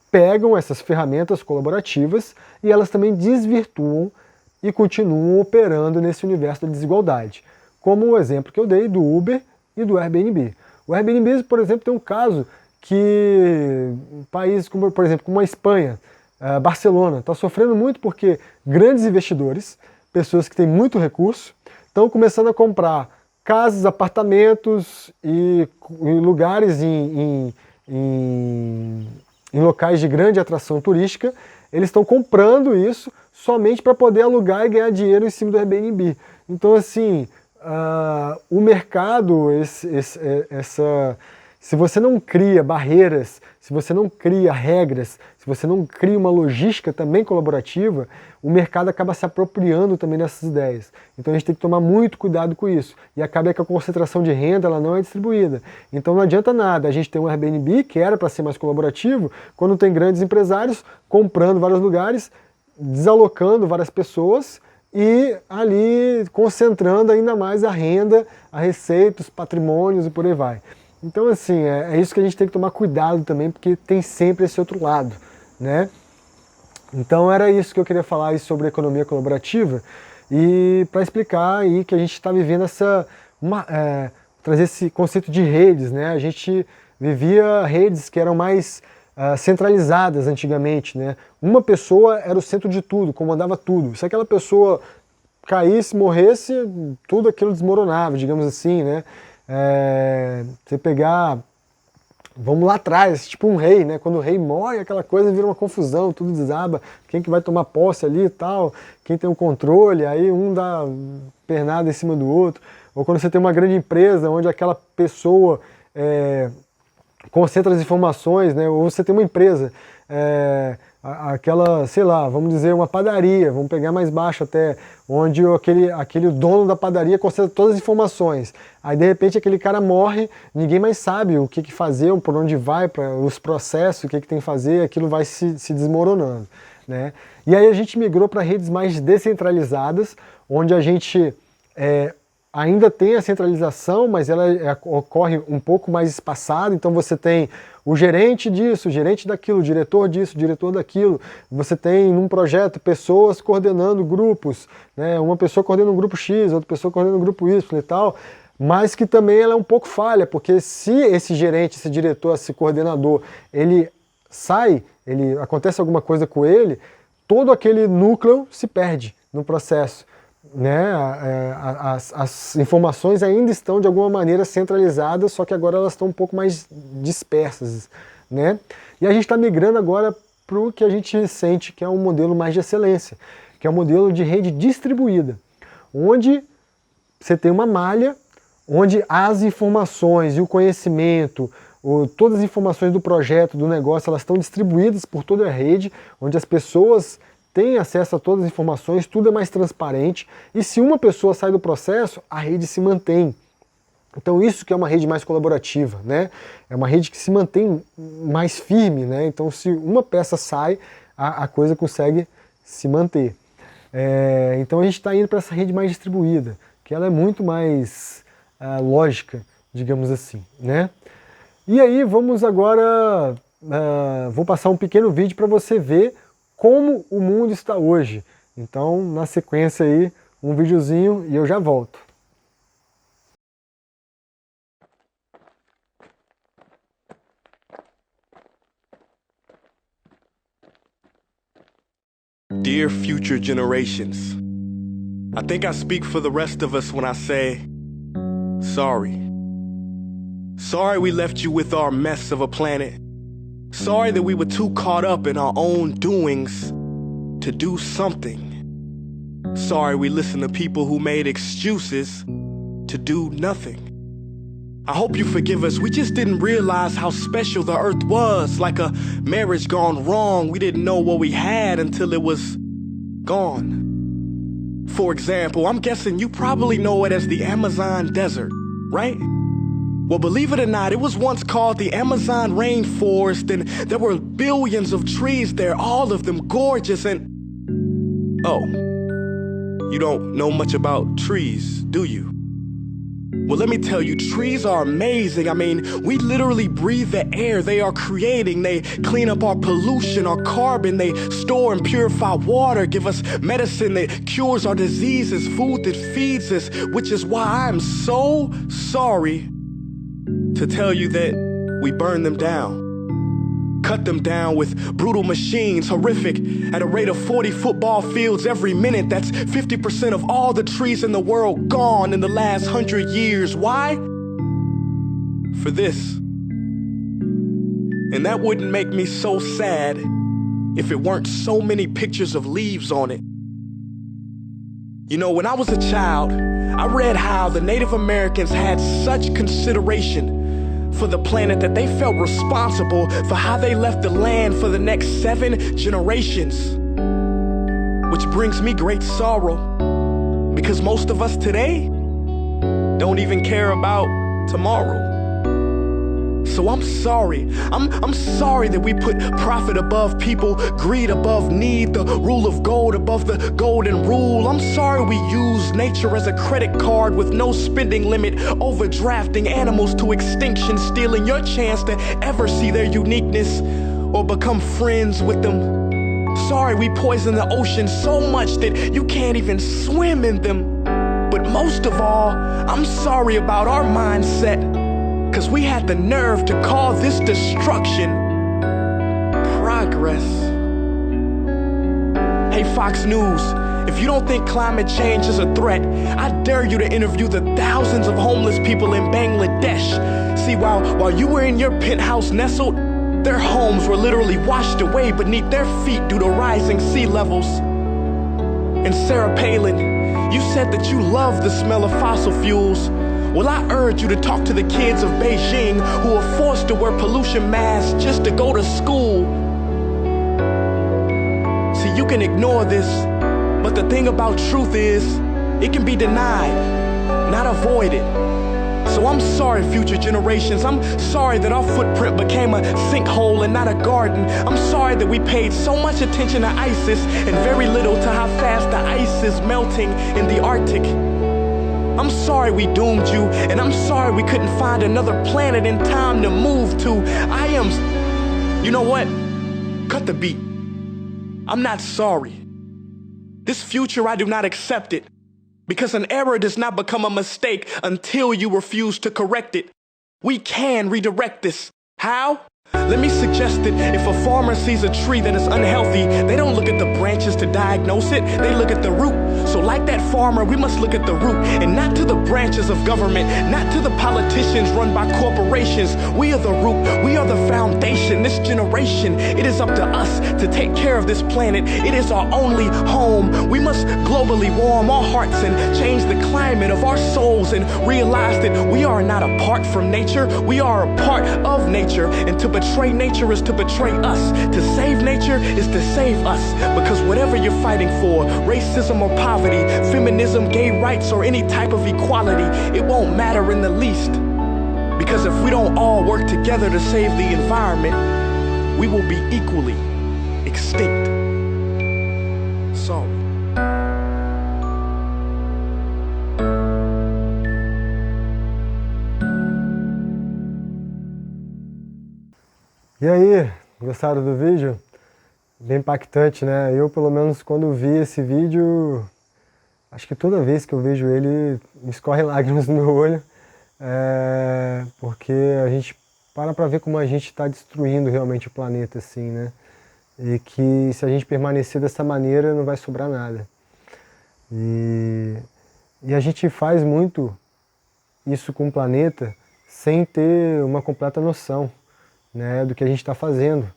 pegam essas ferramentas colaborativas e elas também desvirtuam e continuam operando nesse universo da desigualdade. Como o exemplo que eu dei do Uber e do Airbnb. O Airbnb, por exemplo, tem um caso que países como, por exemplo, como a Espanha, Barcelona, está sofrendo muito porque grandes investidores, pessoas que têm muito recurso, estão começando a comprar casas, apartamentos e lugares em locais de grande atração turística. Eles estão comprando isso somente para poder alugar e ganhar dinheiro em cima do Airbnb. Então, assim, o mercado, se você não cria barreiras, se você não cria regras, se você não cria uma logística também colaborativa, o mercado acaba se apropriando também dessas ideias. Então a gente tem que tomar muito cuidado com isso. E acaba que a concentração de renda ela não é distribuída. Então não adianta nada a gente ter um Airbnb, que era para ser mais colaborativo, quando tem grandes empresários comprando vários lugares, desalocando várias pessoas e ali concentrando ainda mais a renda, a receita, os patrimônios e por aí vai. Então, assim, é isso que a gente tem que tomar cuidado também, porque tem sempre esse outro lado, né? Então, era isso que eu queria falar aí sobre economia colaborativa e para explicar aí que a gente está vivendo trazer esse conceito de redes, né? A gente vivia redes que eram mais centralizadas antigamente, né? Uma pessoa era o centro de tudo, comandava tudo. Se aquela pessoa caísse, morresse, tudo aquilo desmoronava, digamos assim, né? Você pegar, vamos lá atrás, tipo um rei, né? Quando o rei morre, aquela coisa vira uma confusão, tudo desaba, quem que vai tomar posse ali e tal, quem tem o controle, aí um dá pernada em cima do outro. Ou quando você tem uma grande empresa, onde aquela pessoa concentra as informações, né? Ou você tem uma empresa, aquela, sei lá, vamos dizer uma padaria, vamos pegar mais baixo até, onde aquele dono da padaria concentra todas as informações. Aí de repente aquele cara morre, ninguém mais sabe o que fazer, por onde vai, para os processos, o que tem que fazer, aquilo vai se desmoronando, né? E aí a gente migrou para redes mais descentralizadas, onde a gente ainda tem a centralização, mas ela ocorre um pouco mais espaçada, então você tem o gerente disso, o gerente daquilo, o diretor disso, o diretor daquilo. Você tem num projeto pessoas coordenando grupos, né? Uma pessoa coordena um grupo X, outra pessoa coordena um grupo Y e tal, mas que também ela é um pouco falha, porque se esse gerente, esse diretor, esse coordenador, ele sai, acontece alguma coisa com ele, todo aquele núcleo se perde no processo. Né? As informações ainda estão de alguma maneira centralizadas, só que agora elas estão um pouco mais dispersas, né? E a gente está migrando agora para o que a gente sente que é um modelo mais de excelência, que é um modelo de rede distribuída, onde você tem uma malha, onde as informações e o conhecimento, todas as informações do projeto, do negócio, elas estão distribuídas por toda a rede, onde as pessoas tem acesso a todas as informações, tudo é mais transparente, e se uma pessoa sai do processo, a rede se mantém. Então isso que é uma rede mais colaborativa, né? É uma rede que se mantém mais firme, né? Então se uma peça sai, a coisa consegue se manter. Então a gente está indo para essa rede mais distribuída, que ela é muito mais lógica, digamos assim, né? E aí vamos agora, vou passar um pequeno vídeo para você ver como o mundo está hoje. Então, na sequência aí, um videozinho e eu já volto. Dear future generations, I think I speak for the rest of us when I say, sorry. Sorry we left you with our mess of a planet. Sorry that we were too caught up in our own doings to do something. Sorry we listened to people who made excuses to do nothing. I hope you forgive us. We just didn't realize how special the earth was. Like a marriage gone wrong. We didn't know what we had until it was gone. For example, I'm guessing you probably know it as the Amazon desert, right? Well, believe it or not, it was once called the Amazon rainforest, and there were billions of trees there, all of them gorgeous, and... Oh, you don't know much about trees, do you? Well, let me tell you, trees are amazing. I mean, we literally breathe the air they are creating. They clean up our pollution, our carbon. They store and purify water, give us medicine that cures our diseases, food that feeds us, which is why I'm so sorry to tell you that we burn them down. Cut them down with brutal machines, horrific, at a rate of 40 football fields every minute. That's 50% of all the trees in the world gone in the last 100 years. Why? For this. And that wouldn't make me so sad if it weren't so many pictures of leaves on it. You know, when I was a child, I read how the Native Americans had such consideration for the planet that they felt responsible for how they left the land for the next 7 generations. Which brings me great sorrow, because most of us today don't even care about tomorrow. So I'm sorry. I'm sorry that we put profit above people, greed above need, the rule of gold above the golden rule. I'm sorry we use nature as a credit card with no spending limit, overdrafting animals to extinction, stealing your chance to ever see their uniqueness or become friends with them. Sorry we poison the ocean so much that you can't even swim in them. But most of all, I'm sorry about our mindset, 'cause we had the nerve to call this destruction progress. Hey Fox News, if you don't think climate change is a threat, I dare you to interview the thousands of homeless people in Bangladesh. See, while you were in your penthouse nestled, their homes were literally washed away beneath their feet due to rising sea levels. And Sarah Palin, you said that you love the smell of fossil fuels. Well, I urge you to talk to the kids of Beijing who are forced to wear pollution masks just to go to school. See, you can ignore this, but the thing about truth is, it can be denied, not avoided. So I'm sorry, future generations. I'm sorry that our footprint became a sinkhole and not a garden. I'm sorry that we paid so much attention to ISIS and very little to how fast the ice is melting in the Arctic. I'm sorry we doomed you, and I'm sorry we couldn't find another planet in time to move to. You know what? Cut the beat. I'm not sorry. This future, I do not accept it, because an error does not become a mistake until you refuse to correct it. We can redirect this. How? Let me suggest that if a farmer sees a tree that is unhealthy, they don't look at the branches to diagnose it, they look at the root. So like that farmer, we must look at the root, and not to the branches of government, not to the politicians run by corporations. We are the root, we are the foundation. This generation, it is up to us to take care of this planet. It is our only home. We must globally warm our hearts and change the climate of our souls and realize that we are not apart from nature, we are a part of nature. And to betray nature is to betray us. To save nature is to save us. Because whatever you're fighting for, racism or poverty, feminism, gay rights, or any type of equality, it won't matter in the least. Because if we don't all work together to save the environment, we will be equally extinct. Sorry. E aí, gostaram do vídeo? Bem impactante, né? Eu, pelo menos, quando vi esse vídeo, acho que toda vez que eu vejo ele, me escorre lágrimas no meu olho, porque a gente para ver como a gente está destruindo realmente o planeta, assim, né? E que se a gente permanecer dessa maneira, não vai sobrar nada. E a gente faz muito isso com o planeta sem ter uma completa noção, né, do que a gente está fazendo.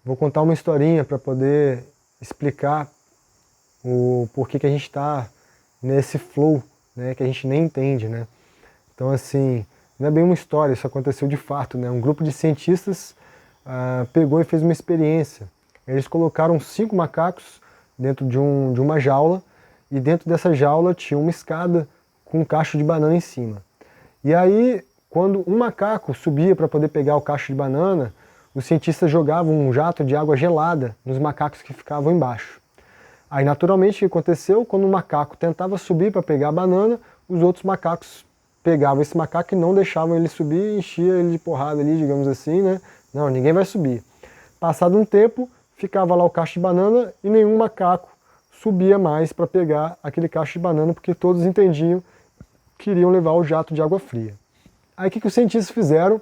Vou contar uma historinha para poder explicar o porquê que a gente está nesse flow, né, que a gente nem entende, né. Então, assim, não é bem uma história, isso aconteceu de fato, né? Um grupo de cientistas pegou e fez uma experiência. Eles colocaram 5 macacos dentro de uma jaula, e dentro dessa jaula tinha uma escada com um cacho de banana em cima. E aí, quando um macaco subia para poder pegar o cacho de banana, os cientistas jogavam um jato de água gelada nos macacos que ficavam embaixo. Aí, naturalmente, o que aconteceu? Quando o macaco tentava subir para pegar a banana, os outros macacos pegavam esse macaco e não deixavam ele subir e enchia ele de porrada ali, digamos assim, né? Não, ninguém vai subir. Passado um tempo, ficava lá o cacho de banana e nenhum macaco subia mais para pegar aquele cacho de banana, porque todos entendiam que iriam levar o jato de água fria. Aí o que os cientistas fizeram?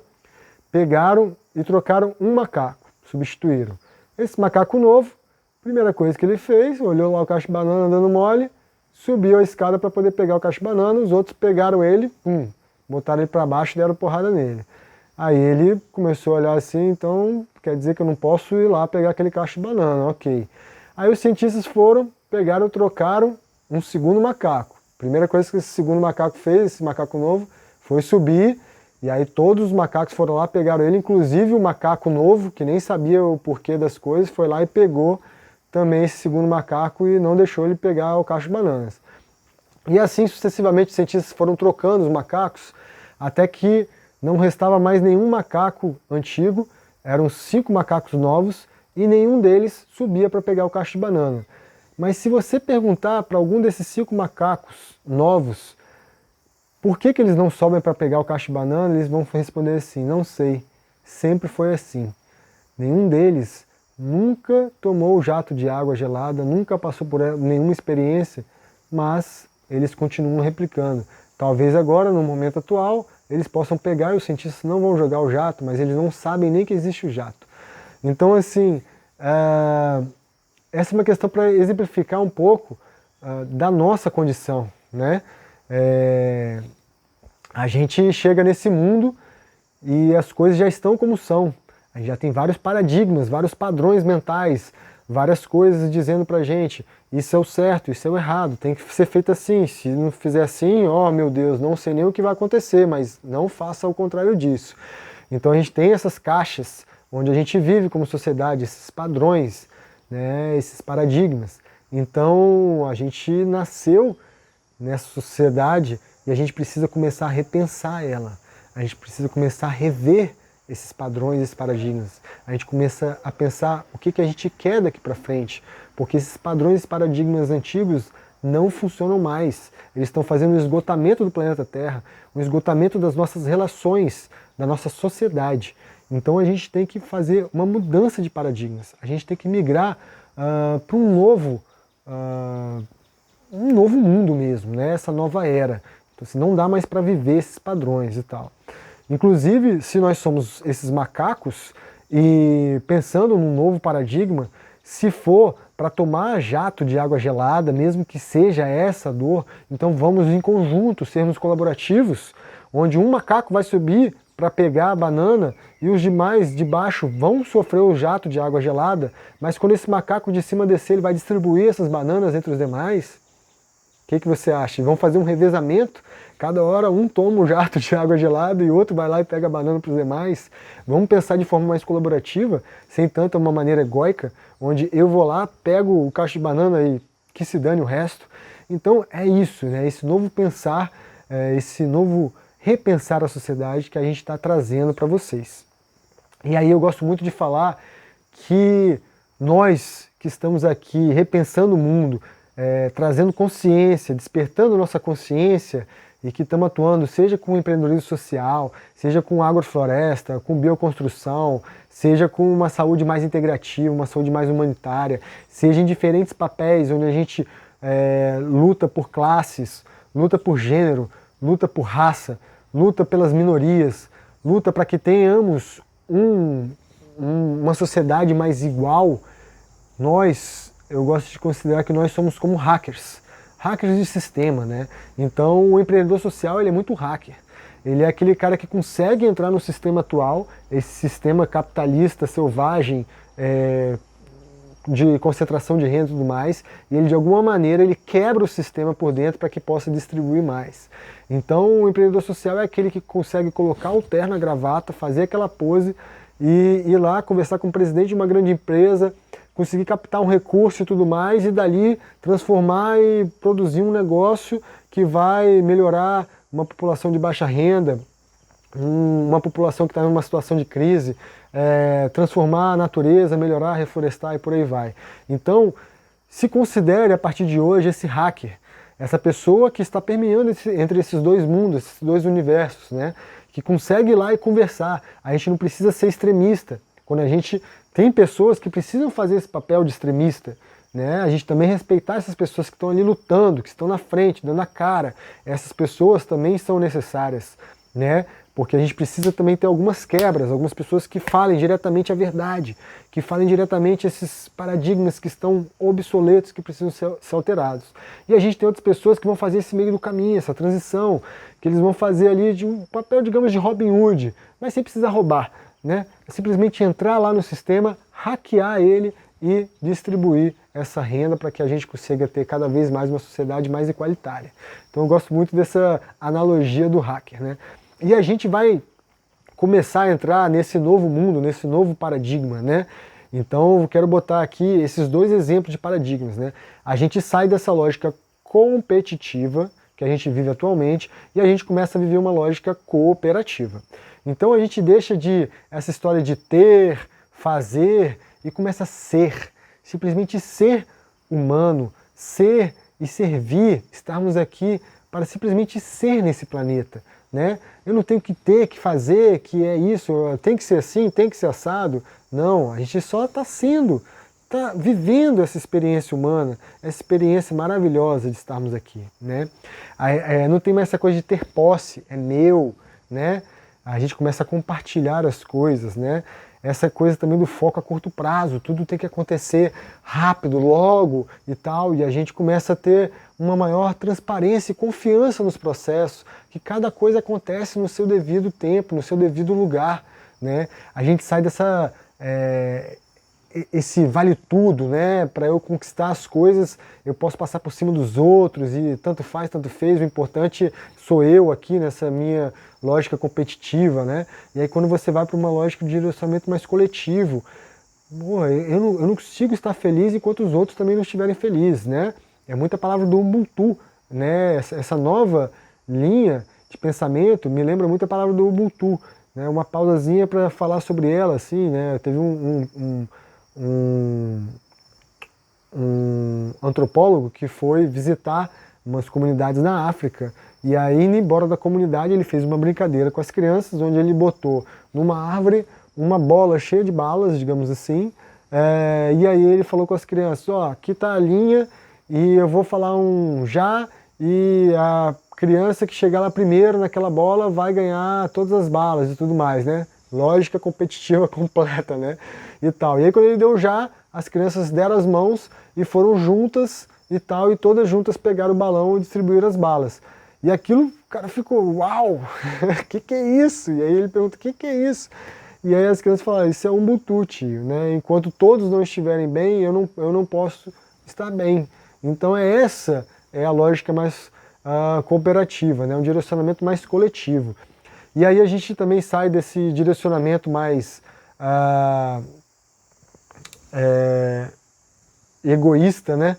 Pegaram e trocaram um macaco, substituíram. Esse macaco novo, primeira coisa que ele fez, olhou lá o cacho de banana dando mole, subiu a escada para poder pegar o cacho de banana, os outros pegaram ele, botaram ele para baixo e deram porrada nele. Aí ele começou a olhar assim, então quer dizer que eu não posso ir lá pegar aquele cacho de banana, ok. Aí os cientistas foram, pegaram, trocaram um segundo macaco. Primeira coisa que esse segundo macaco fez, esse macaco novo, foi subir, e aí todos os macacos foram lá, pegaram ele, inclusive o macaco novo, que nem sabia o porquê das coisas, foi lá e pegou também esse segundo macaco e não deixou ele pegar o cacho de bananas. E assim sucessivamente os cientistas foram trocando os macacos, até que não restava mais nenhum macaco antigo, eram 5 macacos novos, e nenhum deles subia para pegar o cacho de banana. Mas se você perguntar para algum desses 5 macacos novos por que eles não sobem para pegar o cacho de banana, eles vão responder assim: não sei, sempre foi assim. Nenhum deles nunca tomou o jato de água gelada, nunca passou por nenhuma experiência, mas eles continuam replicando. Talvez agora, no momento atual, eles possam pegar e os cientistas não vão jogar o jato, mas eles não sabem nem que existe o jato. Então, assim, essa é uma questão para exemplificar um pouco da nossa condição, né? A gente chega nesse mundo e as coisas já estão como são. A gente já tem vários paradigmas, vários padrões mentais, várias coisas dizendo pra gente: isso é o certo, isso é o errado, tem que ser feito assim, se não fizer assim, ó, meu Deus, não sei nem o que vai acontecer, mas não faça o contrário disso. Então a gente tem essas caixas onde a gente vive como sociedade, esses padrões, né, esses paradigmas. Então a gente nasceu nessa sociedade e a gente precisa começar a repensar ela. A gente precisa começar a rever esses padrões, esses paradigmas. A gente começa a pensar o que a gente quer daqui para frente, porque esses padrões e paradigmas antigos não funcionam mais. Eles estão fazendo um esgotamento do planeta Terra, um esgotamento das nossas relações, da nossa sociedade. Então a gente tem que fazer uma mudança de paradigmas. A gente tem que migrar para um novo mundo mesmo, né? Essa nova era. Então, assim, não dá mais para viver esses padrões e tal. Inclusive, se nós somos esses macacos e pensando num novo paradigma, se for para tomar jato de água gelada, mesmo que seja essa a dor, então vamos em conjunto, sermos colaborativos, onde um macaco vai subir para pegar a banana e os demais de baixo vão sofrer o jato de água gelada, mas quando esse macaco de cima descer, ele vai distribuir essas bananas entre os demais. O que você acha? Vão fazer um revezamento? Cada hora um toma um jato de água gelada e outro vai lá e pega a banana para os demais. Vamos pensar de forma mais colaborativa, sem tanta uma maneira egóica, onde eu vou lá, pego o cacho de banana e que se dane o resto. Então é isso, né? Esse novo pensar, esse novo repensar a sociedade que a gente está trazendo para vocês. E aí eu gosto muito de falar que nós que estamos aqui repensando o mundo, trazendo consciência, despertando nossa consciência e que estamos atuando, seja com empreendedorismo social, seja com agrofloresta, com bioconstrução, seja com uma saúde mais integrativa, uma saúde mais humanitária, seja em diferentes papéis onde a gente luta por classes, luta por gênero, luta por raça, luta pelas minorias, luta para que tenhamos uma sociedade mais igual. Eu gosto de considerar que nós somos como hackers de sistema, né? Então o empreendedor social, ele é muito hacker. Ele é aquele cara que consegue entrar no sistema atual, esse sistema capitalista, selvagem, de concentração de renda e tudo mais, e ele de alguma maneira ele quebra o sistema por dentro para que possa distribuir mais. Então o empreendedor social é aquele que consegue colocar o terno, a gravata, fazer aquela pose e ir lá conversar com o presidente de uma grande empresa, conseguir captar um recurso e tudo mais, e dali transformar e produzir um negócio que vai melhorar uma população de baixa renda, uma população que está em uma situação de crise, transformar a natureza, melhorar, reflorestar e por aí vai. Então, se considere a partir de hoje esse hacker, essa pessoa que está permeando entre esses dois mundos, esses dois universos, né? Que consegue ir lá e conversar. A gente não precisa ser extremista. Quando a gente tem pessoas que precisam fazer esse papel de extremista, né? A gente também respeitar essas pessoas que estão ali lutando, que estão na frente, dando a cara. Essas pessoas também são necessárias, né? Porque a gente precisa também ter algumas quebras, algumas pessoas que falem diretamente a verdade, que falem diretamente esses paradigmas que estão obsoletos, que precisam ser alterados. E a gente tem outras pessoas que vão fazer esse meio do caminho, essa transição, que eles vão fazer ali de um papel, digamos, de Robin Hood, mas sem precisar roubar, né? É simplesmente entrar lá no sistema, hackear ele e distribuir essa renda para que a gente consiga ter cada vez mais uma sociedade mais igualitária. Então eu gosto muito dessa analogia do hacker, né? E a gente vai começar a entrar nesse novo mundo, nesse novo paradigma, né? Então eu quero botar aqui esses dois exemplos de paradigmas, né? A gente sai dessa lógica competitiva que a gente vive atualmente e a gente começa a viver uma lógica cooperativa. Então a gente deixa de essa história de ter, fazer e começa a ser, simplesmente ser humano, ser e servir, estarmos aqui para simplesmente ser nesse planeta, né? Eu não tenho que ter, que fazer, que é isso, tem que ser assim, tem que ser assado. Não, a gente só está sendo, está vivendo essa experiência humana, essa experiência maravilhosa de estarmos aqui, né? Não tem mais essa coisa de ter posse, é meu, né? A gente começa a compartilhar as coisas, né? Essa coisa também do foco a curto prazo, tudo tem que acontecer rápido, logo e tal, e a gente começa a ter uma maior transparência e confiança nos processos, que cada coisa acontece no seu devido tempo, no seu devido lugar, né? A gente sai dessa esse vale tudo, né? Para eu conquistar as coisas, eu posso passar por cima dos outros e tanto faz, tanto fez, o importante sou eu aqui nessa minha lógica competitiva, né? E aí quando você vai para uma lógica de direcionamento mais coletivo, eu não consigo estar feliz enquanto os outros também não estiverem felizes, né? É muita palavra do Ubuntu, né? Essa nova linha de pensamento me lembra muito a palavra do Ubuntu, né? Uma pausazinha para falar sobre ela, assim, né? Teve um antropólogo que foi visitar umas comunidades na África e aí, indo embora da comunidade, ele fez uma brincadeira com as crianças, onde ele botou numa árvore uma bola cheia de balas, digamos assim, e aí ele falou com as crianças, ó, aqui tá a linha e eu vou falar um já e a criança que chegar lá primeiro naquela bola vai ganhar todas as balas e tudo mais, né? Lógica competitiva completa, né? E tal. E aí quando ele deu já, as crianças deram as mãos e foram juntas e tal, e todas juntas pegaram o balão e distribuíram as balas. E aquilo, o cara ficou, uau, que é isso? E aí ele pergunta, que é isso? E aí as crianças falaram, isso é um Ubuntu, tio, né? Enquanto todos não estiverem bem, eu não posso estar bem. Então essa é a lógica mais cooperativa, né? Um direcionamento mais coletivo. E aí a gente também sai desse direcionamento mais egoísta, né?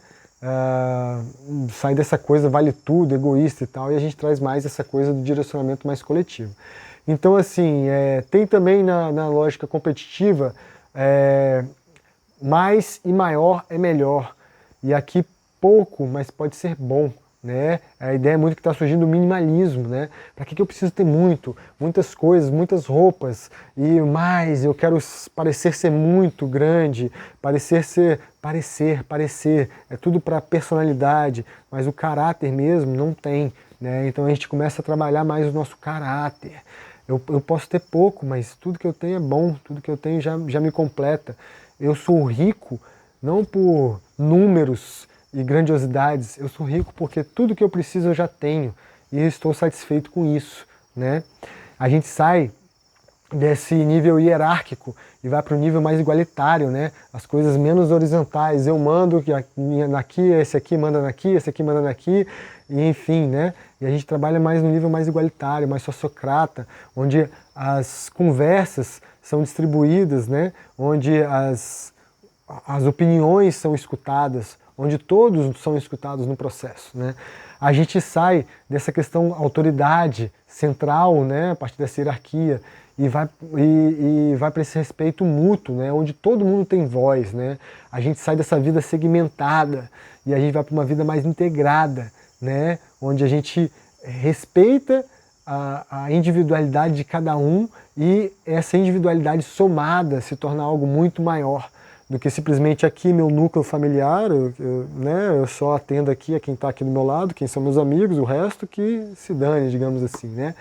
Sai dessa coisa vale tudo, egoísta e tal, e a gente traz mais essa coisa do direcionamento mais coletivo. Então, assim, tem também na lógica competitiva, mais e maior é melhor. E aqui pouco, mas pode ser bom, né? A ideia é muito que está surgindo o minimalismo, né? Para que eu preciso ter muitas coisas, muitas roupas e mais? Eu quero parecer ser muito grande, parecer, é tudo para personalidade, mas o caráter mesmo não tem, né? Então a gente começa a trabalhar mais o nosso caráter. Eu posso ter pouco, mas tudo que eu tenho é bom, tudo que eu tenho já me completa. Eu sou rico não por números e grandiosidades, eu sou rico porque tudo que eu preciso eu já tenho e eu estou satisfeito com isso, né? A gente sai desse nível hierárquico e vai para o nível mais igualitário, né? As coisas menos horizontais. Eu mando aqui, esse aqui manda naqui, esse aqui manda naqui, e enfim, né? E a gente trabalha mais no nível mais igualitário, mais sociocrata, onde as conversas são distribuídas, né? Onde as opiniões são escutadas, onde todos são escutados no processo, né? A gente sai dessa questão autoridade central, né, a partir dessa hierarquia, e vai para esse respeito mútuo, né, onde todo mundo tem voz, né? A gente sai dessa vida segmentada e a gente vai para uma vida mais integrada, né, onde a gente respeita a individualidade de cada um e essa individualidade somada se torna algo muito maior do que simplesmente aqui meu núcleo familiar, né, eu só atendo aqui a quem está aqui do meu lado, quem são meus amigos, o resto que se dane, digamos assim, né?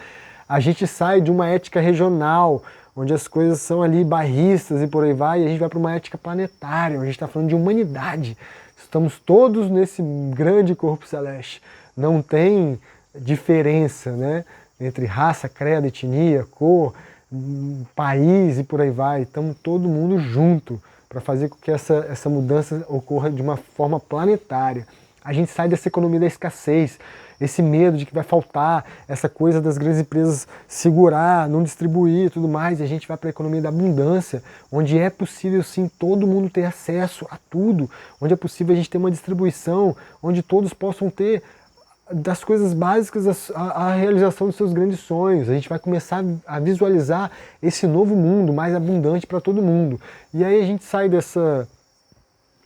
A gente sai de uma ética regional, onde as coisas são ali bairristas e por aí vai, e a gente vai para uma ética planetária, onde a gente está falando de humanidade. Estamos todos nesse grande corpo celeste. Não tem diferença, né, entre raça, credo, etnia, cor, país e por aí vai. Estamos todo mundo junto para fazer com que essa mudança ocorra de uma forma planetária. A gente sai dessa economia da escassez, esse medo de que vai faltar, essa coisa das grandes empresas segurar, não distribuir e tudo mais, e a gente vai para a economia da abundância, onde é possível sim todo mundo ter acesso a tudo, onde é possível a gente ter uma distribuição, onde todos possam ter das coisas básicas a realização dos seus grandes sonhos. A gente vai começar a visualizar esse novo mundo mais abundante para todo mundo. E aí a gente sai dessa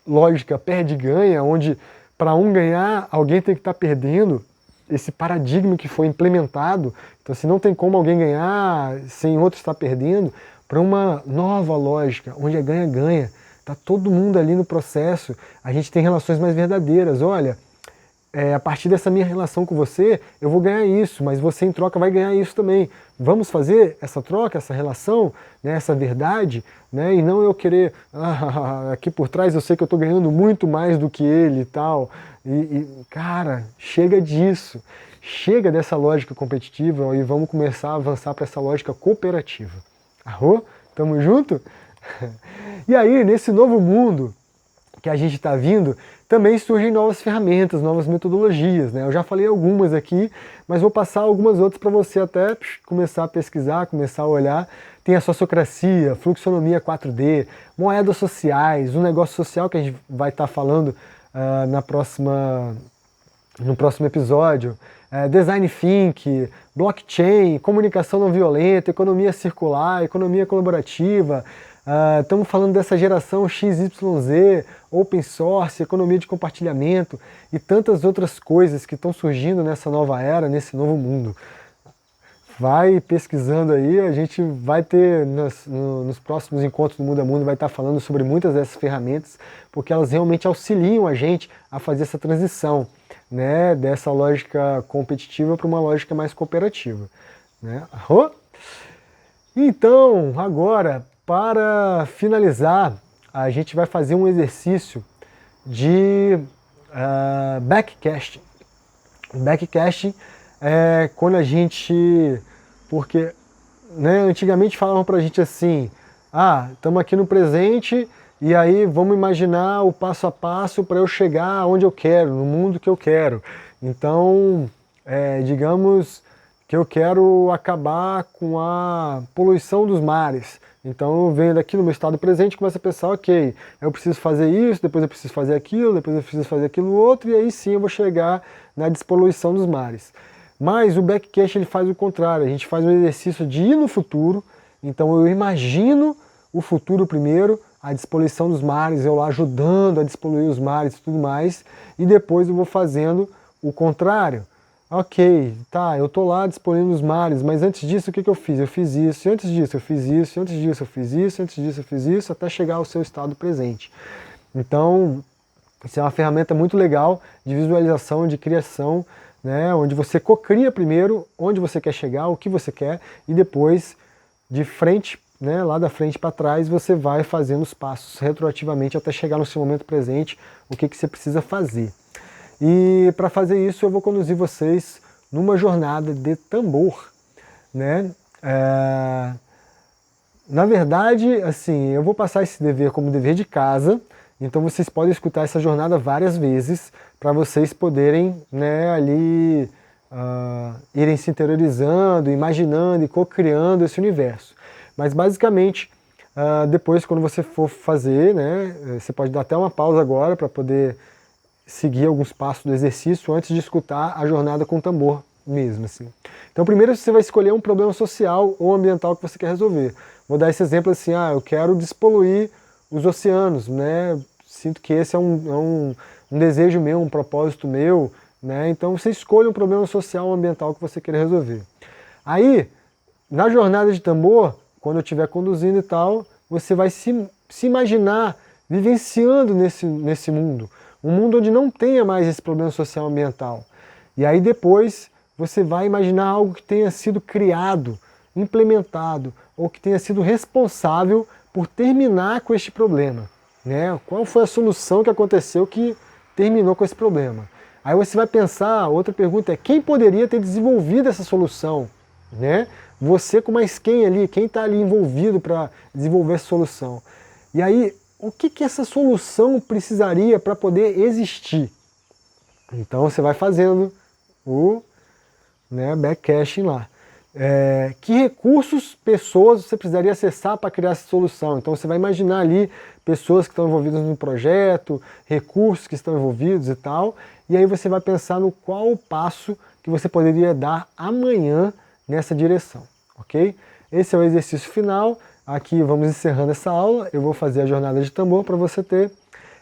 lógica perde-ganha, onde para um ganhar, alguém tem que estar perdendo, esse paradigma que foi implementado. Então, se não tem como alguém ganhar sem outro estar perdendo, para uma nova lógica, onde é ganha-ganha. Está todo mundo ali no processo, a gente tem relações mais verdadeiras. Olha, a partir dessa minha relação com você, eu vou ganhar isso, mas você em troca vai ganhar isso também. Vamos fazer essa troca, essa relação, né, essa verdade, né, e não eu querer, aqui por trás eu sei que eu estou ganhando muito mais do que ele e tal. Cara, chega disso. Chega dessa lógica competitiva e vamos começar a avançar para essa lógica cooperativa. Arro? Tamo junto? E aí, nesse novo mundo que a gente está vindo, também surgem novas ferramentas, novas metodologias, né? Eu já falei algumas aqui, mas vou passar algumas outras para você até começar a pesquisar, começar a olhar. Tem a sociocracia, fluxonomia 4D, moedas sociais, um negócio social que a gente vai estar falando no próximo episódio, design thinking, blockchain, comunicação não violenta, economia circular, economia colaborativa. Estamos falando dessa geração XYZ, open source, economia de compartilhamento e tantas outras coisas que estão surgindo nessa nova era, nesse novo mundo. Vai pesquisando aí, a gente vai ter nos próximos encontros do Mundo a Mundo, vai estar falando sobre muitas dessas ferramentas, porque elas realmente auxiliam a gente a fazer essa transição, né, dessa lógica competitiva para uma lógica mais cooperativa, né? Então, agora, para finalizar, a gente vai fazer um exercício de backcasting. Backcasting é quando a gente... Porque, né, antigamente falavam pra gente assim, estamos aqui no presente e aí vamos imaginar o passo a passo para eu chegar onde eu quero, no mundo que eu quero. Então, digamos que eu quero acabar com a poluição dos mares. Então eu venho daqui no meu estado presente e começo a pensar, ok, eu preciso fazer isso, depois eu preciso fazer aquilo, depois eu preciso fazer aquilo outro, e aí sim eu vou chegar na despoluição dos mares. Mas o backcast ele faz o contrário, a gente faz um exercício de ir no futuro, então eu imagino o futuro primeiro, a despoluição dos mares, eu lá ajudando a despoluir os mares e tudo mais, e depois eu vou fazendo o contrário. Ok, tá, eu tô lá despoluindo os mares, mas antes disso o que eu fiz? Eu fiz isso, e antes disso eu fiz isso, e antes disso eu fiz isso, e antes disso eu fiz isso, até chegar ao seu estado presente. Então, isso é uma ferramenta muito legal de visualização, de criação, né, onde você cocria primeiro onde você quer chegar, o que você quer, e depois, de frente, né, lá da frente para trás, você vai fazendo os passos retroativamente até chegar no seu momento presente, o que você precisa fazer. E para fazer isso eu vou conduzir vocês numa jornada de tambor, né? Na verdade, assim, eu vou passar esse dever como dever de casa, então vocês podem escutar essa jornada várias vezes para vocês poderem, né, ali irem se interiorizando, imaginando e co-criando esse universo. Mas basicamente, depois quando você for fazer, né, você pode dar até uma pausa agora para poder seguir alguns passos do exercício antes de escutar a jornada com o tambor mesmo, assim. Então primeiro você vai escolher um problema social ou ambiental que você quer resolver. Vou dar esse exemplo assim, eu quero despoluir os oceanos, né? Sinto que esse é um desejo meu, um propósito meu, né? Então você escolhe um problema social ou ambiental que você quer resolver. Aí, na jornada de tambor, quando eu estiver conduzindo e tal, você vai se imaginar vivenciando nesse mundo. Um mundo onde não tenha mais esse problema social ambiental. E aí depois você vai imaginar algo que tenha sido criado, implementado, ou que tenha sido responsável por terminar com este problema. Né? Qual foi a solução que aconteceu que terminou com esse problema? Aí você vai pensar, outra pergunta é, quem poderia ter desenvolvido essa solução? Né? Você com mais quem ali? Quem está ali envolvido para desenvolver essa solução? E aí, o que essa solução precisaria para poder existir? Então você vai fazendo o backcaching lá. Que recursos, pessoas você precisaria acessar para criar essa solução? Então você vai imaginar ali pessoas que estão envolvidas no projeto, recursos que estão envolvidos e tal, e aí você vai pensar no qual o passo que você poderia dar amanhã nessa direção, ok? Esse é o exercício final. Aqui vamos encerrando essa aula, eu vou fazer a jornada de tambor para você ter.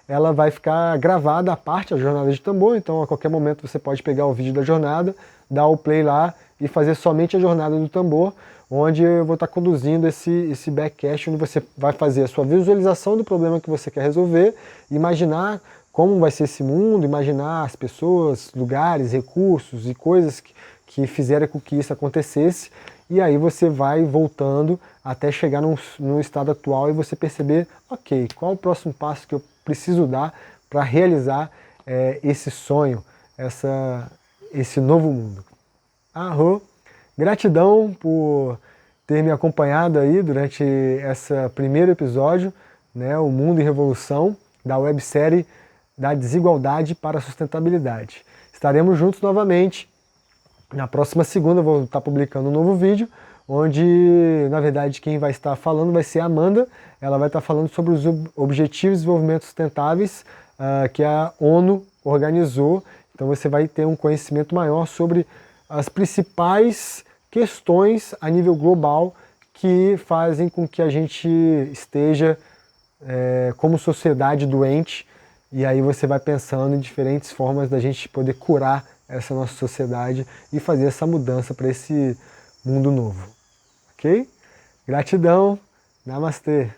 Ela vai ficar gravada a parte, a jornada de tambor, então a qualquer momento você pode pegar o vídeo da jornada, dar o play lá e fazer somente a jornada do tambor, onde eu vou estar conduzindo esse backcast, onde você vai fazer a sua visualização do problema que você quer resolver, imaginar como vai ser esse mundo, imaginar as pessoas, lugares, recursos e coisas que fizeram com que isso acontecesse, e aí você vai voltando até chegar no estado atual e você perceber, ok, qual o próximo passo que eu preciso dar para realizar esse sonho, esse novo mundo. Arro! Gratidão por ter me acompanhado aí durante esse primeiro episódio, né, O Mundo em Revolução, da websérie da Desigualdade para a Sustentabilidade. Estaremos juntos novamente. Na próxima segunda eu vou estar publicando um novo vídeo, onde, na verdade, quem vai estar falando vai ser a Amanda. Ela vai estar falando sobre os Objetivos de Desenvolvimento Sustentáveis que a ONU organizou. Então você vai ter um conhecimento maior sobre as principais questões a nível global que fazem com que a gente esteja como sociedade doente, e aí você vai pensando em diferentes formas da gente poder curar essa nossa sociedade e fazer essa mudança para esse mundo novo. Ok? Gratidão. Namastê.